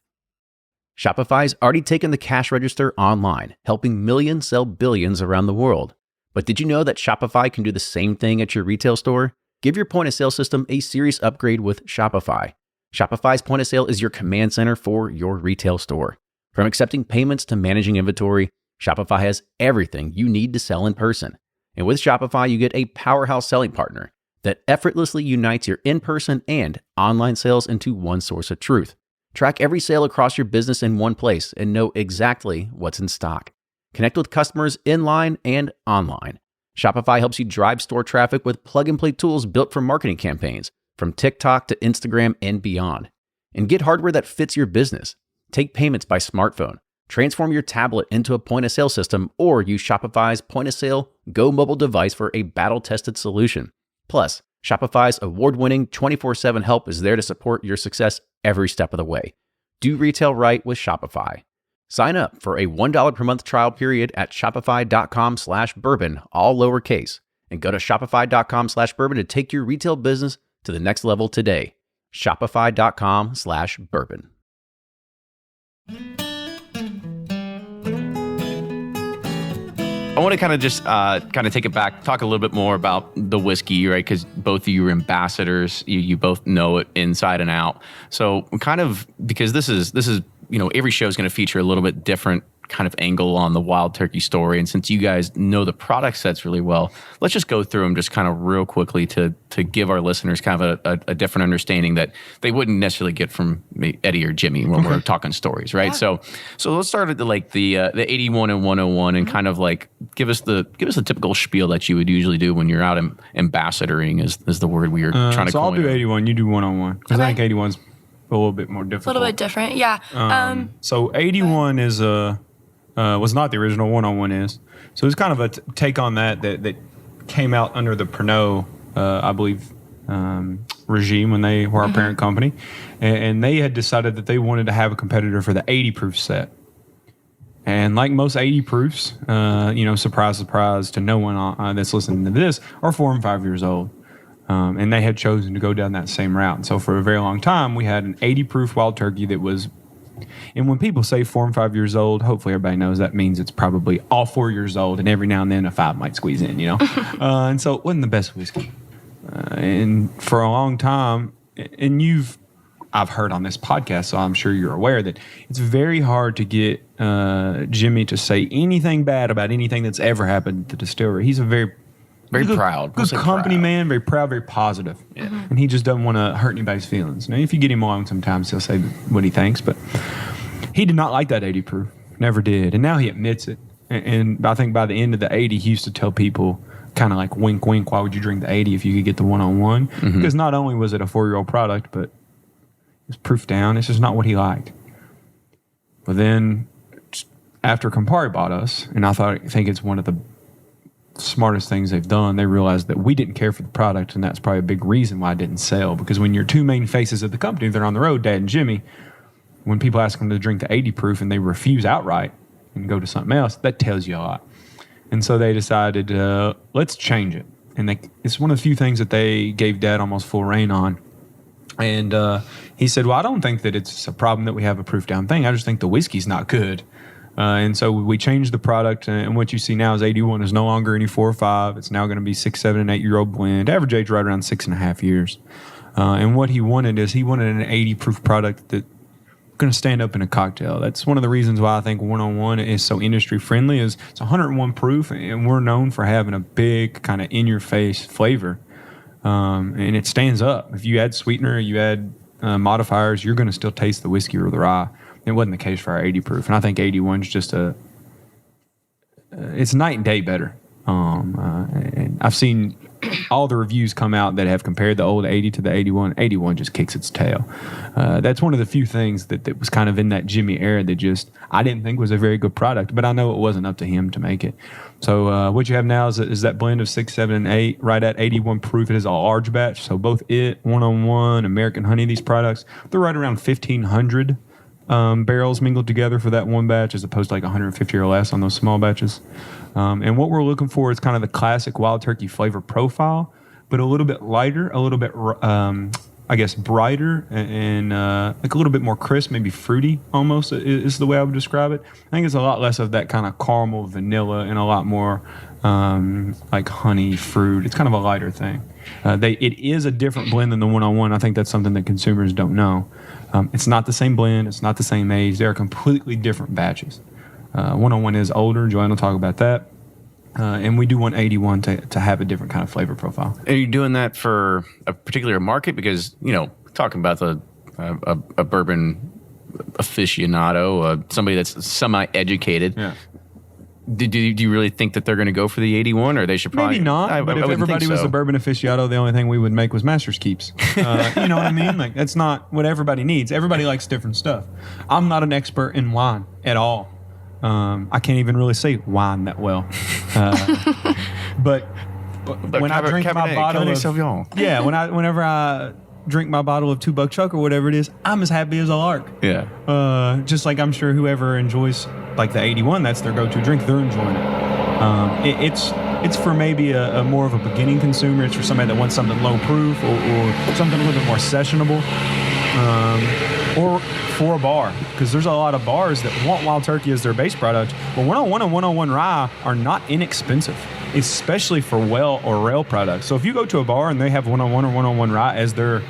Shopify's already taken the cash register online, helping millions sell billions around the world. But did you know that Shopify can do the same thing at your retail store? Give your point-of-sale system a serious upgrade with Shopify. Shopify's point-of-sale is your command center for your retail store. From accepting payments to managing inventory, Shopify has everything you need to sell in person. And with Shopify, you get a powerhouse selling partner that effortlessly unites your in-person and online sales into one source of truth. Track every sale across your business in one place and know exactly what's in stock. Connect with customers in-line and online. Shopify helps you drive store traffic with plug-and-play tools built for marketing campaigns, from TikTok to Instagram and beyond. And get hardware that fits your business. Take payments by smartphone. Transform your tablet into a point-of-sale system, or use Shopify's point-of-sale Go mobile device for a battle-tested solution. Plus, Shopify's award-winning 24/7 help is there to support your success every step of the way. Do retail right with Shopify. Sign up for a $1 per month trial period at shopify.com/bourbon, all lowercase, and go to shopify.com/bourbon to take your retail business to the next level today. Shopify.com/bourbon. I want to kind of just kind of take it back, talk a little bit more about the whiskey, right? Because both of you are ambassadors. You both know it inside and out. So kind of, because this is every show is going to feature a little bit different kind of angle on the Wild Turkey story. And since you guys know the product sets really well, let's just go through them just kind of real quickly to give our listeners kind of a different understanding that they wouldn't necessarily get from Eddie or Jimmy when we're talking stories, right? Yeah. So let's start at the 81 and 101 and kind of like give us the typical spiel that you would usually do when you're out ambassadoring is the word we are trying to So coin. I'll do 81, you do 101. Because I think 81's a little bit more difficult. A little bit different, yeah. So 81 is was not the original, 101 is. So it's kind of a take on that came out under the Pernod, I believe, regime when they were our parent company. And they had decided that they wanted to have a competitor for the 80 proof set. And like most 80 proofs, surprise, surprise to no one that's listening to this, are 4 and 5 years old. And they had chosen to go down that same route. And so for a very long time, we had an 80 proof Wild Turkey that was, and when people say 4 and 5 years old, hopefully everybody knows that means it's probably all 4 years old, and every now and then a 5 might squeeze in, and so it wasn't the best whiskey. And for a long time, and I've heard on this podcast, so I'm sure you're aware that it's very hard to get Jimmy to say anything bad about anything that's ever happened at the distillery. He's a very proud. Good company man, very proud, very positive. Yeah. And he just doesn't want to hurt anybody's feelings. Now, if you get him along sometimes, he'll say what he thinks, but he did not like that 80 proof. Never did. And now he admits it. And I think by the end of the 80, he used to tell people kind of like wink, wink, why would you drink the 80 if you could get the 101? Mm-hmm. Because not only was it a 4-year-old product, but it was proof down. It's just not what he liked. But then after Campari bought us, and I think it's one of the smartest things they've done, they realized that we didn't care for the product, and that's probably a big reason why it didn't sell. Because when your two main faces of the company, they're on the road, Dad and Jimmy, when people ask them to drink the 80 proof and they refuse outright and go to something else, that tells you a lot. And so they decided, let's change it. And it's one of the few things that they gave Dad almost full reign on. And he said, well, I don't think that it's a problem that we have a proof down thing. I just think the whiskey's not good. And so we changed the product, and what you see now is 81 is no longer any 4 or 5. It's now going to be 6, 7, and 8-year-old blend. Average age right around 6.5 years. And what he wanted an 80 proof product that's going to stand up in a cocktail. That's one of the reasons why I think 101 is so industry friendly. Is it's 101 proof, and we're known for having a big kind of in your face flavor, and it stands up. If you add sweetener, you add modifiers, you're going to still taste the whiskey or the rye. It wasn't the case for our 80 proof, and I think 81 is just it's night and day better. And I've seen all the reviews come out that have compared the old 80 to the 81. 81 just kicks its tail. That's one of the few things that was kind of in that Jimmy era that I didn't think was a very good product, but I know it wasn't up to him to make it. So what you have now is that blend of 6, 7, and 8, right at 81 proof. It is a large batch, so both 101, American Honey, these products, they're right around 1,500 barrels mingled together for that one batch, as opposed to like 150 or less on those small batches. And what we're looking for is kind of the classic Wild Turkey flavor profile, but a little bit lighter, a little bit, brighter, and like a little bit more crisp, maybe fruity almost is the way I would describe it. I think it's a lot less of that kind of caramel, vanilla, and a lot more like honey, fruit. It's kind of a lighter thing. It is a different blend than the 101. I think that's something that consumers don't know. It's not the same blend. It's not the same age. They're completely different batches. 101 is older. JoAnn will talk about that. And we do want 81 to have a different kind of flavor profile. Are you doing that for a particular market? Because, talking about a bourbon aficionado, somebody that's semi-educated. Yeah. Do you really think that they're going to go for the 81, or they should probably... Maybe not, but if everybody was a bourbon aficionado, the only thing we would make was Master's Keeps. You know what I mean? Like, that's not what everybody needs. Everybody likes different stuff. I'm not an expert in wine at all. I can't even really say wine that well. But when I drink my bottle of... Sauvignon. Yeah, whenever I drink my bottle of $2 Chuck or whatever it is, I'm as happy as a lark. Yeah. Just like I'm sure whoever enjoys like the 81, that's their go-to drink, they're enjoying it. It's for maybe a more of a beginning consumer. It's for somebody that wants something low proof or something a little bit more sessionable. or for a bar, because there's a lot of bars that want Wild Turkey as their base product. But 101 and 101 Rye are not inexpensive, especially for well or rail products. So if you go to a bar and they have 101 or 101 Rye as their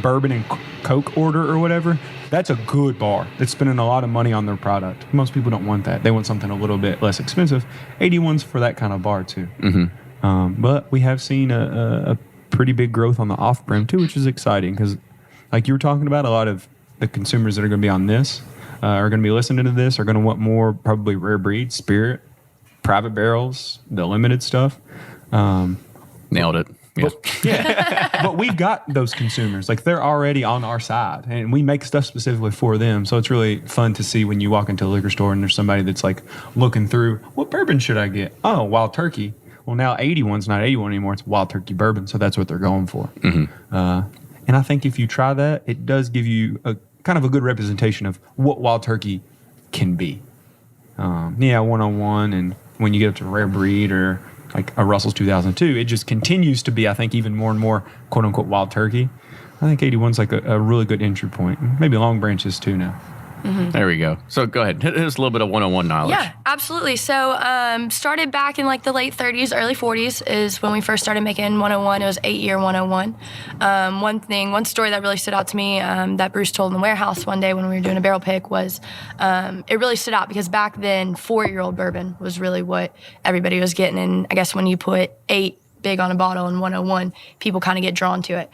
bourbon and Coke order or whatever, that's a good bar that's spending a lot of money on their product. Most people don't want that. They want something a little bit less expensive. 81's for that kind of bar too. But we have seen a pretty big growth on the off-prem too, which is exciting because, like you were talking about, a lot of the consumers that are going to be on this are going to be listening to this are going to want more probably rare breed, spirit, private barrels, the limited stuff. Nailed it. Yeah. But we've got those consumers. Like, they're already on our side, and we make stuff specifically for them. So it's really fun to see when you walk into a liquor store and there's somebody that's like looking through, what bourbon should I get? Oh, Wild Turkey. Well, now 81's not 81 anymore. It's Wild Turkey bourbon. So that's what they're going for. And I think if you try that, it does give you a kind of a good representation of what Wild Turkey can be. 101, and when you get up to rare breed or like a Russell's 2002, it just continues to be, I think, even more and more quote unquote Wild Turkey. I think 81's like a really good entry point. Maybe Long Branches too now. There we go. So go ahead. Hit us a little bit of 101 knowledge. Yeah, absolutely. So started back in like the late 30s, early 40s is when we first started making 101. It was 8-year 101. One story that really stood out to me that Bruce told in the warehouse one day when we were doing a barrel pick was it really stood out because back then 4-year-old bourbon was really what everybody was getting. And I guess when you put 8 big on a bottle and 101, people kind of get drawn to it.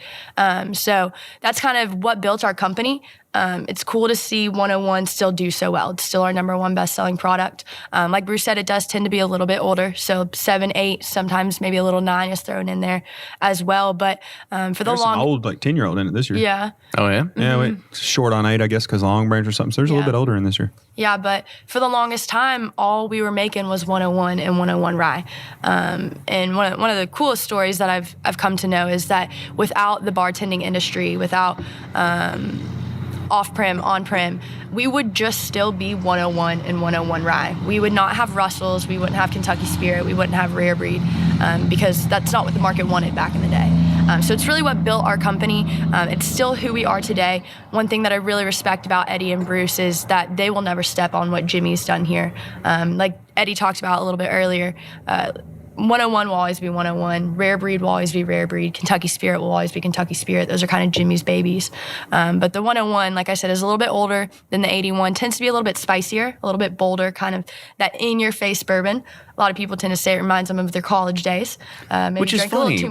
So that's kind of what built our company. It's cool to see 101 still do so well. It's still our #1 best-selling product. Like Bruce said, it does tend to be a little bit older, so 7, 8, sometimes maybe a little 9 is thrown in there as well. But for the There's long, some old like 10-year-old in it this year. yeah, Oh, yeah? Yeah, wait, short on 8, I guess, because Long Branch or something. So there's a little bit older in this year. yeah. But for the longest time, all we were making was 101 and 101 Rye. And one of the coolest stories that I've come to know is that without the bartending industry, without off-prem, on-prem, we would just still be 101 and 101 Rye. We would not have Russells, we wouldn't have Kentucky Spirit, we wouldn't have Rare Breed, because that's not what the market wanted back in the day. So it's really what built our company. It's still who we are today. One thing that I really respect about Eddie and Bruce is that they will never step on what Jimmy's done here. Like Eddie talked about a little bit earlier, 101 will always be 101. Rare Breed will always be Rare Breed. Kentucky Spirit will always be Kentucky Spirit. Those are kind of Jimmy's babies. But the 101, like I said, is a little bit older than the 81. Tends to be a little bit spicier, a little bit bolder, kind of that in-your-face bourbon. A lot of people tend to say it reminds them of their college days. Which is funny.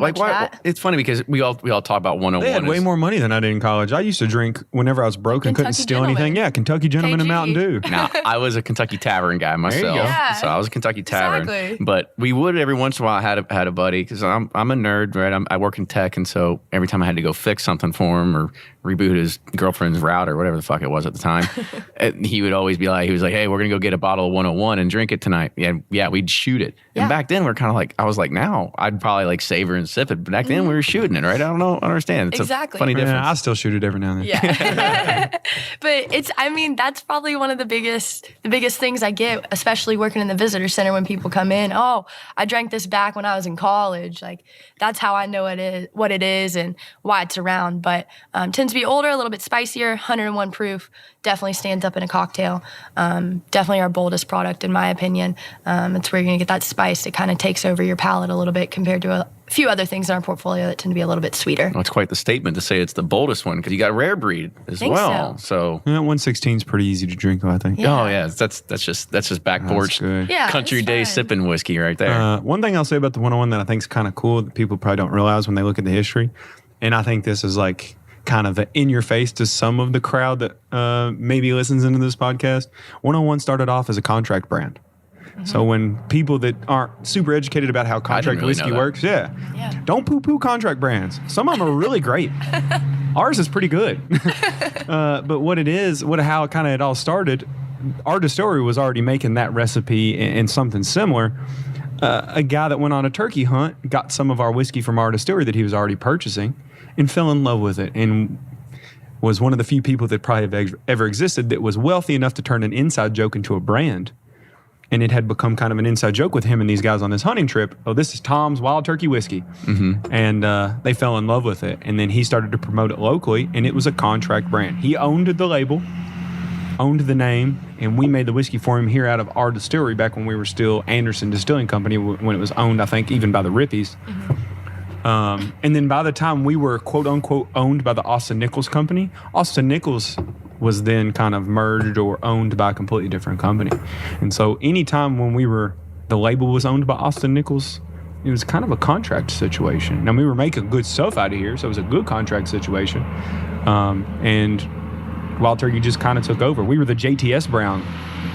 It's funny because we all talk about 101. They had way more money than I did in college. I used to drink whenever I was broke and couldn't steal anything. Yeah, Kentucky Gentleman and Mountain Dew. Now, I was a Kentucky Tavern guy myself. Yeah. So I was a Kentucky Tavern. Exactly. But we would every once in a while I had a buddy because I'm a nerd, right? I work in tech, and so every time I had to go fix something for him or reboot his girlfriend's router, whatever the fuck it was at the time, he would always be like, hey, we're gonna go get a bottle of 101 and drink it tonight. Yeah, we'd shoot it. Yeah. And back then we're kind of like, I was like, now I'd probably like savor and sip it, but back then we were shooting it, right? I don't understand. It's Exactly. a funny difference. Yeah, I still shoot it every now and then. Yeah. But that's probably one of the biggest things I get, especially working in the visitor center when people come in. Oh, I drank this back when I was in college. Like, that's how I know what it is and why it's around. But tends to be older, a little bit spicier, 101 proof. Definitely stands up in a cocktail. Definitely our boldest product, in my opinion. It's where you're going to get that spice that kind of takes over your palate a little bit compared to a few other things in our portfolio that tend to be a little bit sweeter. Well, it's quite the statement to say it's the boldest one because you got Rare Breed as well. So Yeah, 116 is pretty easy to drink, though, I think. Yeah. oh yeah, that's just back porch good. Yeah, country it's day fun. sipping whiskey right there. One thing I'll say about the 101 that I think is kind of cool that people probably don't realize when they look at the history, and I think this is like kind of in your face to some of the crowd that maybe listens into this podcast. 101 started off as a contract brand. So when people that aren't super educated about how contract really whiskey know that. works, don't poo-poo contract brands. Some of them are really great. Ours is pretty good. But what it is, how it all started, our distillery was already making that recipe and something similar. A guy that went on a turkey hunt got some of our whiskey from our distillery that he was already purchasing and fell in love with it and was one of the few people that probably have ever existed that was wealthy enough to turn an inside joke into a brand. And it had become kind of an inside joke with him and these guys on this hunting trip. Oh, this is Tom's Wild Turkey Whiskey. And they fell in love with it. And then he started to promote it locally, and it was a contract brand. He owned the label, owned the name, and we made the whiskey for him here out of our distillery back when we were still Anderson Distilling Company, when it was owned, I think, even by the Rippies. And then by the time we were quote unquote owned by the Austin Nichols Company, Austin Nichols was then kind of merged or owned by a completely different company. And so anytime when the label was owned by Austin Nichols, it was kind of a contract situation. Now we were making good stuff out of here, so it was a good contract situation. And Wild Turkey just kind of took over. We were the JTS Brown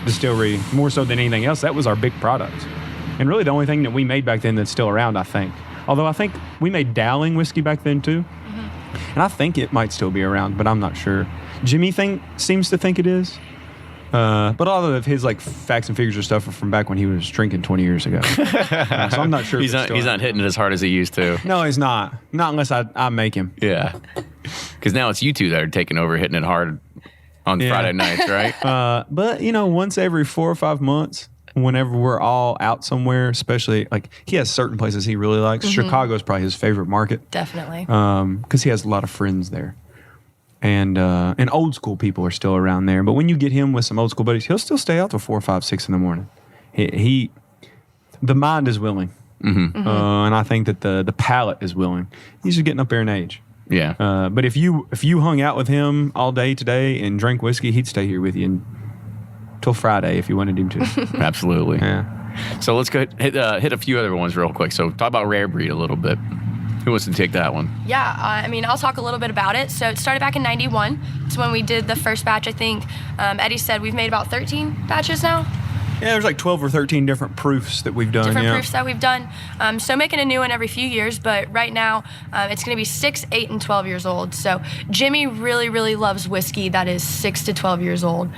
distillery more so than anything else. That was our big product. And really the only thing that we made back then that's still around, I think. Although I think we made Dowling whiskey back then too. And I think it might still be around, but I'm not sure. Jimmy seems to think it is. But all of his like facts and figures or stuff are from back when he was drinking 20 years ago. So I'm not sure. He's not hitting it as hard as he used to. No, he's not. Not unless I make him. Yeah. Because now it's you two that are taking over, hitting it hard on Friday nights, right? But, once every 4 or 5 months, whenever we're all out somewhere, especially like he has certain places he really likes. Chicago is probably his favorite market. Definitely. Because he has a lot of friends there. And old school people are still around there. But when you get him with some old school buddies, he'll still stay out till 4, 5, 6 in the morning. The mind is willing. And I think that the palate is willing. He's just getting up there in age. Yeah. But if you hung out with him all day today and drank whiskey, he'd stay here with you till Friday if you wanted him to. Absolutely. Yeah. So let's go hit a few other ones real quick. So talk about Rare Breed a little bit. Who wants to take that one? Yeah, I'll talk a little bit about it. So it started back in 91. It's when we did the first batch, I think. Eddie said we've made about 13 batches now. Yeah, there's like 12 or 13 different proofs that we've done. Proofs that we've done. So making a new one every few years, but right now it's going to be 6, 8, and 12 years old. So Jimmy really, really loves whiskey that is 6 to 12 years old.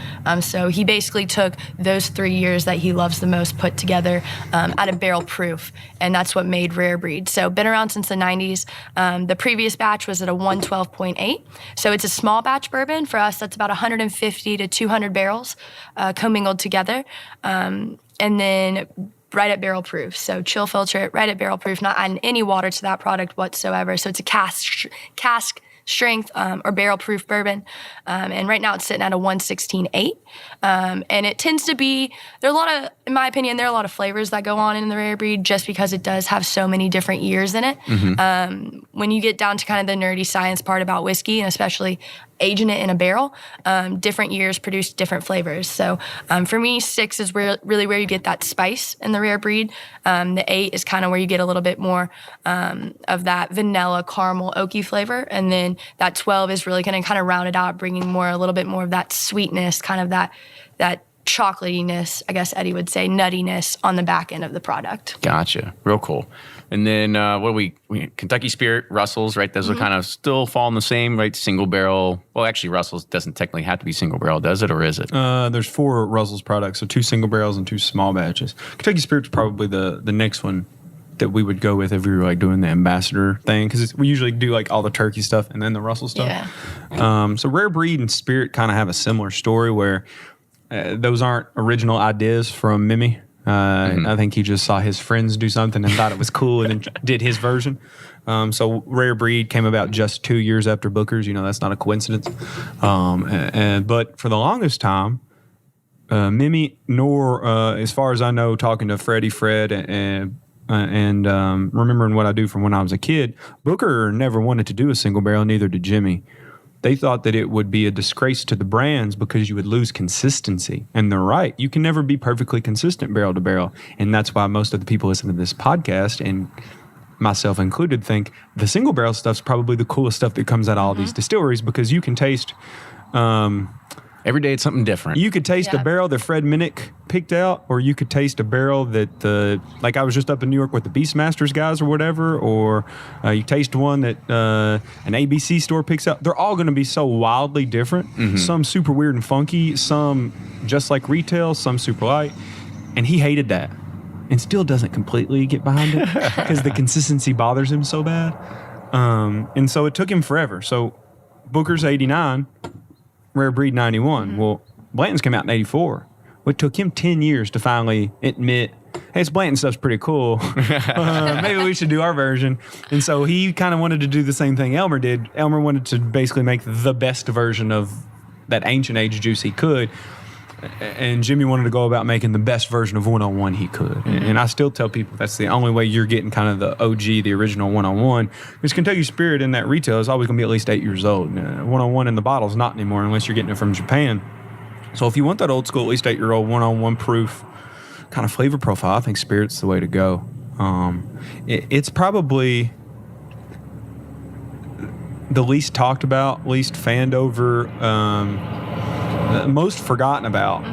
So he basically took those 3 years that he loves the most, put together at a barrel proof, and that's what made Rare Breed. So been around since the 90s. The previous batch was at a 112.8. So it's a small batch bourbon. For us, that's about 150 to 200 barrels commingled together. And then right at barrel proof. So chill filter it right at barrel proof, not adding any water to that product whatsoever. So it's a cask strength or barrel proof bourbon. And right now it's sitting at a 116.8. And it tends to be, in my opinion, there are a lot of flavors that go on in the Rare Breed just because it does have so many different years in it. When you get down to kind of the nerdy science part about whiskey, and especially aging it in a barrel, different years produce different flavors. So for me, 6 is really where you get that spice in the Rare Breed. The 8 is kind of where you get a little bit more of that vanilla, caramel, oaky flavor. And then that 12 is really going to kind of round it out, bringing a little bit more of that sweetness, kind of that chocolatiness, I guess Eddie would say, nuttiness on the back end of the product. Gotcha. Real cool. And then what we Kentucky Spirit, Russell's, right? Those are kind of still fall in the same, right? Single barrel. Well, actually, Russell's doesn't technically have to be single barrel, does it, or is it? There's 4 Russell's products, so 2 single barrels and 2 small batches. Kentucky Spirit's probably the next one that we would go with if we were like doing the ambassador thing, because we usually do like all the turkey stuff and then the Russell stuff. Yeah. So Rare Breed and Spirit kind of have a similar story where those aren't original ideas from Mimi. I think he just saw his friends do something and thought it was cool and then did his version. So Rare Breed came about just 2 years after Booker's. That's not a coincidence. But for the longest time, Mimi, nor as far as I know, talking to Fred, and remembering what I do from when I was a kid, Booker never wanted to do a single barrel, neither did Jimmy. They thought that it would be a disgrace to the brands because you would lose consistency. And they're right. You can never be perfectly consistent barrel to barrel. And that's why most of the people listening to this podcast, and myself included, think the single barrel stuff's probably the coolest stuff that comes out of all these distilleries, because you can taste... every day it's something different. You could taste a barrel that Fred Minnick picked out, or you could taste a barrel that, like I was just up in New York with the Beastmasters guys or whatever, or you taste one that an ABC store picks out. They're all going to be so wildly different. Some super weird and funky, some just like retail, some super light. And he hated that and still doesn't completely get behind it because the consistency bothers him so bad. And so it took him forever. So Booker's 89, Rare Breed 91. Well, Blanton's came out in 84. It took him 10 years to finally admit, hey, this Blanton stuff's pretty cool. Maybe we should do our version. And so he kind of wanted to do the same thing Elmer did. Elmer wanted to basically make the best version of that ancient age juice he could. And Jimmy wanted to go about making the best version of 101 he could. And I still tell people that's the only way you're getting kind of the OG, the original 101. Because Kentucky Spirit in that retail is always going to be at least 8 years old. 101 in the bottle is not anymore unless you're getting it from Japan. So if you want that old school, at least 8-year-old 101 proof kind of flavor profile, I think Spirit's the way to go. It's probably the least talked about, least fanned over, most forgotten about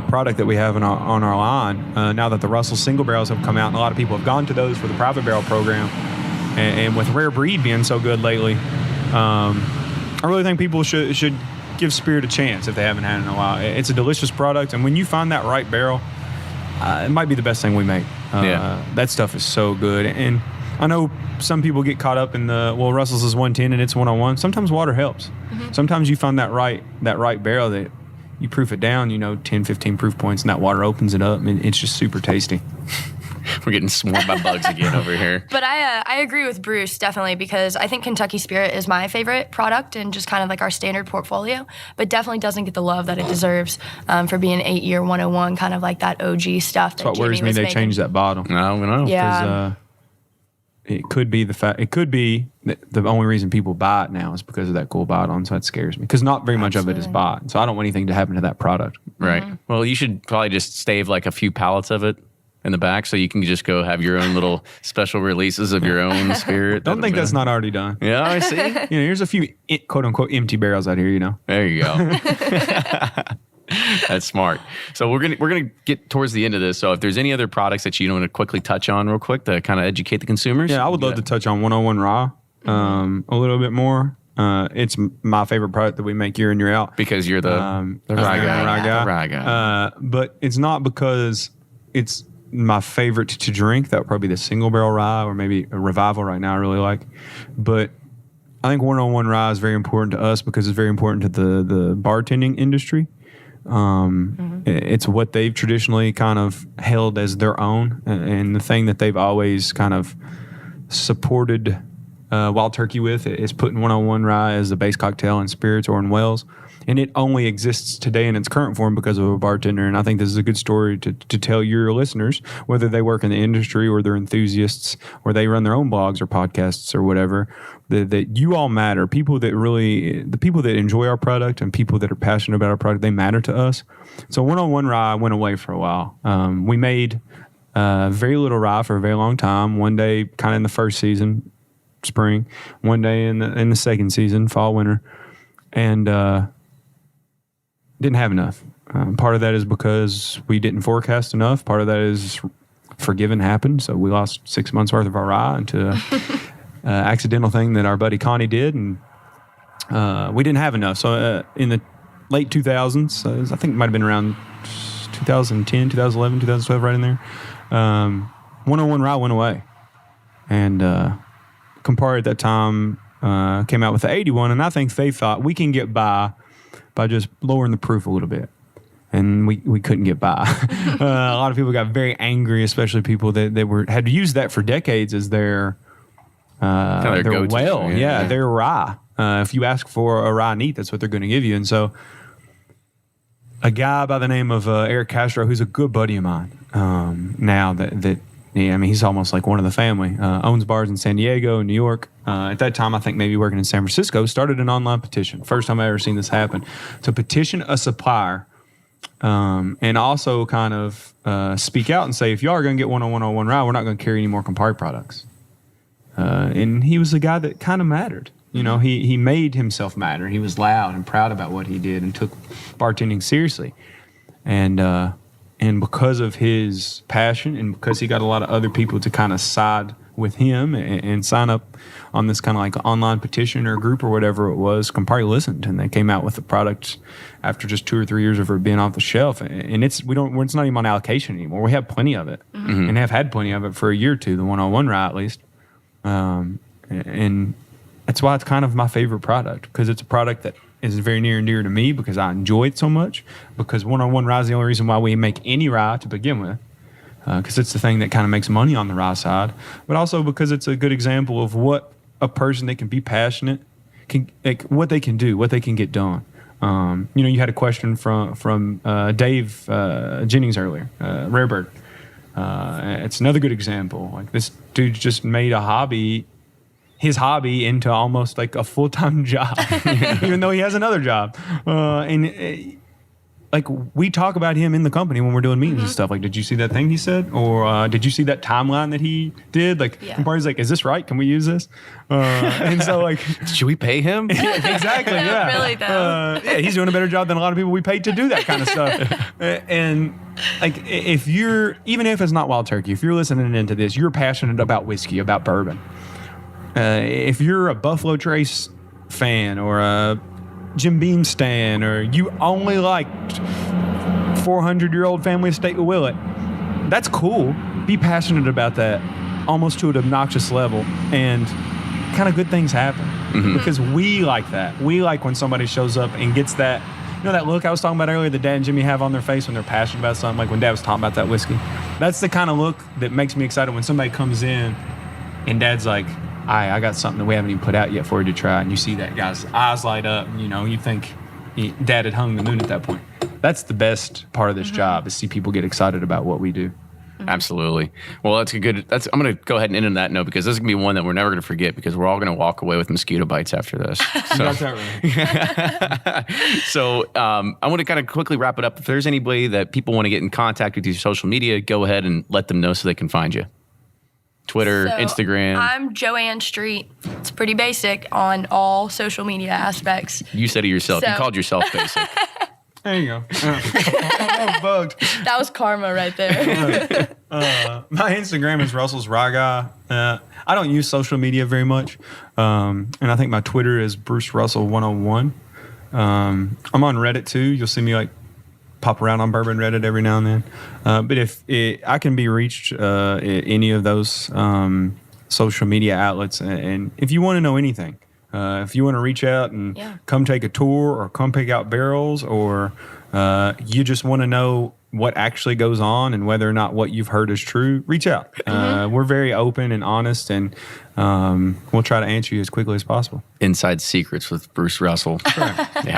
product that we have on our line. Now that the Russell single barrels have come out, and a lot of people have gone to those for the private barrel program, and with rare breed being so good lately, I really think people should give Spirit a chance if they haven't had it in a while. It's a delicious product, and when you find that right barrel, it might be the best thing we make. That stuff is so good. And I know some people get caught up in Russell's is 110 and it's 101. Sometimes water helps. Sometimes you find that right barrel that you proof it down, 10, 15 proof points, and that water opens it up, and it's just super tasty. We're getting swarmed by bugs again over here. But I agree with Bruce, definitely, because I think Kentucky Spirit is my favorite product and just kind of like our standard portfolio, but definitely doesn't get the love that it deserves for being 8-year 101, kind of like that OG stuff. That's what worries me. They changed that bottle. No. Yeah. It could be the only reason people buy it now is because of that cool bottle, and so that scares me. Because not very much of it is bought, so I don't want anything to happen to that product. Right. Well, you should probably just stave like a few pallets of it in the back, so you can just go have your own little special releases of your own Spirit. Don't think that's not already done. Yeah, I see. Here's a few quote unquote empty barrels out here. There you go. That's smart. So we're gonna get towards the end of this. So if there's any other products that you want to quickly touch on real quick to kind of educate the consumers. Yeah, I would love to touch on 101 Raw a little bit more. It's my favorite product that we make year in, year out. Because you're the rye guy. But it's not because it's my favorite to drink. That would probably be the single barrel rye, or maybe a Revival right now I really like. But I think 101 Rye is very important to us because it's very important to the bartending industry. It's what they've traditionally kind of held as their own, and the thing that they've always kind of supported Wild Turkey with is putting 101 Rye as the base cocktail in spirits or in wells. And it only exists today in its current form because of a bartender. And I think this is a good story to tell your listeners, whether they work in the industry or they're enthusiasts or they run their own blogs or podcasts or whatever, that you all matter. The people that enjoy our product and people that are passionate about our product, they matter to us. So 101 Rye went away for a while. We made very little rye for a very long time. One day, kind of in the first season, spring. One day in the second season, fall, winter. And didn't have enough. Part of that is because we didn't forecast enough. Part of that is forgiven happened. So we lost 6 months worth of our rye into an accidental thing that our buddy Connie did. And we didn't have enough. So in the late 2000s, I think it might have been around 2010, 2011, 2012, right in there, 101 Rye went away. And Campari at that time came out with the 81. And I think they thought we can get by just lowering the proof a little bit. And we couldn't get by. A lot of people got very angry, especially people that had used that for decades as their well. Yeah, their rye. If you ask for a rye neat, that's what they're going to give you. And so a guy by the name of Eric Castro, who's a good buddy of mine now, he's almost like one of the family, owns bars in San Diego and New York. At that time, I think maybe working in San Francisco, started an online petition. First time I ever seen this happen. To petition a supplier and also kind of speak out and say, if y'all are going to get 101 Rye, we're not going to carry any more Campari products. And he was a guy that kind of mattered. He made himself matter. He was loud and proud about what he did and took bartending seriously. And because of his passion and because he got a lot of other people to kind of side with him and sign up on this kind of like online petition or group or whatever it was, Campari listened, and they came out with the product after just 2 or 3 years of it being off the shelf. And it's not even on allocation anymore. We have plenty of it and have had plenty of it for a year or two, the 101 Rye at least. And that's why it's kind of my favorite product, because it's a product that is very near and dear to me because I enjoy it so much. Because one-on-one rye is the only reason why we make any rye to begin with. Because it's the thing that kind of makes money on the rye side, but also because it's a good example of what a person that can be passionate can, like, what they can do, what they can get done. You had a question from Dave Jennings earlier, Rarebird. It's another good example. Like, this dude just made his hobby into almost like a full-time job, even though he has another job. Like, we talk about him in the company when we're doing meetings and stuff. Like, did you see that thing he said? Or did you see that timeline that he did? Like, Party's like, is this right? Can we use this? And so, like... Should we pay him? Exactly, yeah. Really, though. He's doing a better job than a lot of people we paid to do that kind of stuff. And, like, even if it's not Wild Turkey, if you're listening into this, you're passionate about whiskey, about bourbon. If you're a Buffalo Trace fan or a Jim Beam stan, or you only liked 400-year-old family estate of Willett, that's cool. Be passionate about that, almost to an obnoxious level, and kind of good things happen. Because we like that. We like when somebody shows up and gets that, that look I was talking about earlier that Dad and Jimmy have on their face when they're passionate about something, like when Dad was talking about that whiskey. That's the kind of look that makes me excited when somebody comes in and Dad's like, I got something that we haven't even put out yet for you to try. And you see that guy's eyes light up. And, you think Dad had hung the moon at that point. That's the best part of this job, is see people get excited about what we do. Absolutely. Well, I'm going to go ahead and end on that note, because this is going to be one that we're never going to forget, because we're all going to walk away with mosquito bites after this. So, You got that right. So I want to kind of quickly wrap it up. If there's any way that people want to get in contact with you, social media, go ahead and let them know so they can find you. Twitter, So, Instagram. I'm JoAnn Street. It's pretty basic on all social media aspects. You said it yourself. You So- called yourself basic. There you go. I'm bugged. That was karma right there. My Instagram is Russell's Rye Guy. I don't use social media very much. And I think my Twitter is Bruce Russell 101. I'm on Reddit too. You'll see me like pop around on Bourbon Reddit every now and then. But I can be reached at any of those social media outlets. And if you want to know anything, if you want to reach out and come take a tour or come pick out barrels, or you just want to know what actually goes on and whether or not what you've heard is true, reach out. We're very open and honest, and we'll try to answer you as quickly as possible. Inside Secrets with Bruce Russell. Yeah.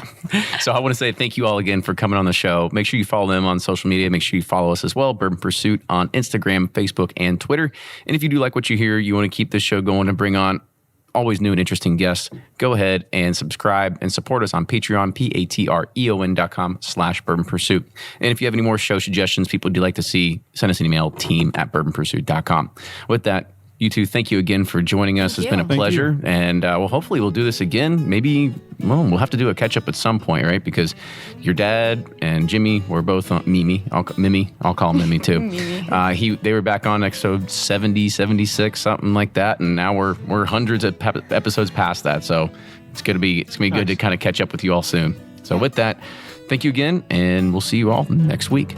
So I want to say thank you all again for coming on the show. Make sure you follow them on social media. Make sure you follow us as well, Bourbon Pursuit, on Instagram, Facebook, and Twitter. And if you do like what you hear, you want to keep this show going and bring on always new and interesting guests, go ahead and subscribe and support us on Patreon, patreon.com/Bourbon Pursuit. And if you have any more show suggestions, people would like to see, send us an email, team@bourbonpursuit.com. With that, you two, thank you again for joining us. It's been a pleasure. And hopefully we'll do this again. Maybe, we'll have to do a catch up at some point, right? Because your dad and Jimmy were both on Mimi. I'll call him Mimi too. They were back on episode 70, 76, something like that. And now we're hundreds of episodes past that. So it's gonna be good to kind of catch up with you all soon. So with that, thank you again, and we'll see you all next week.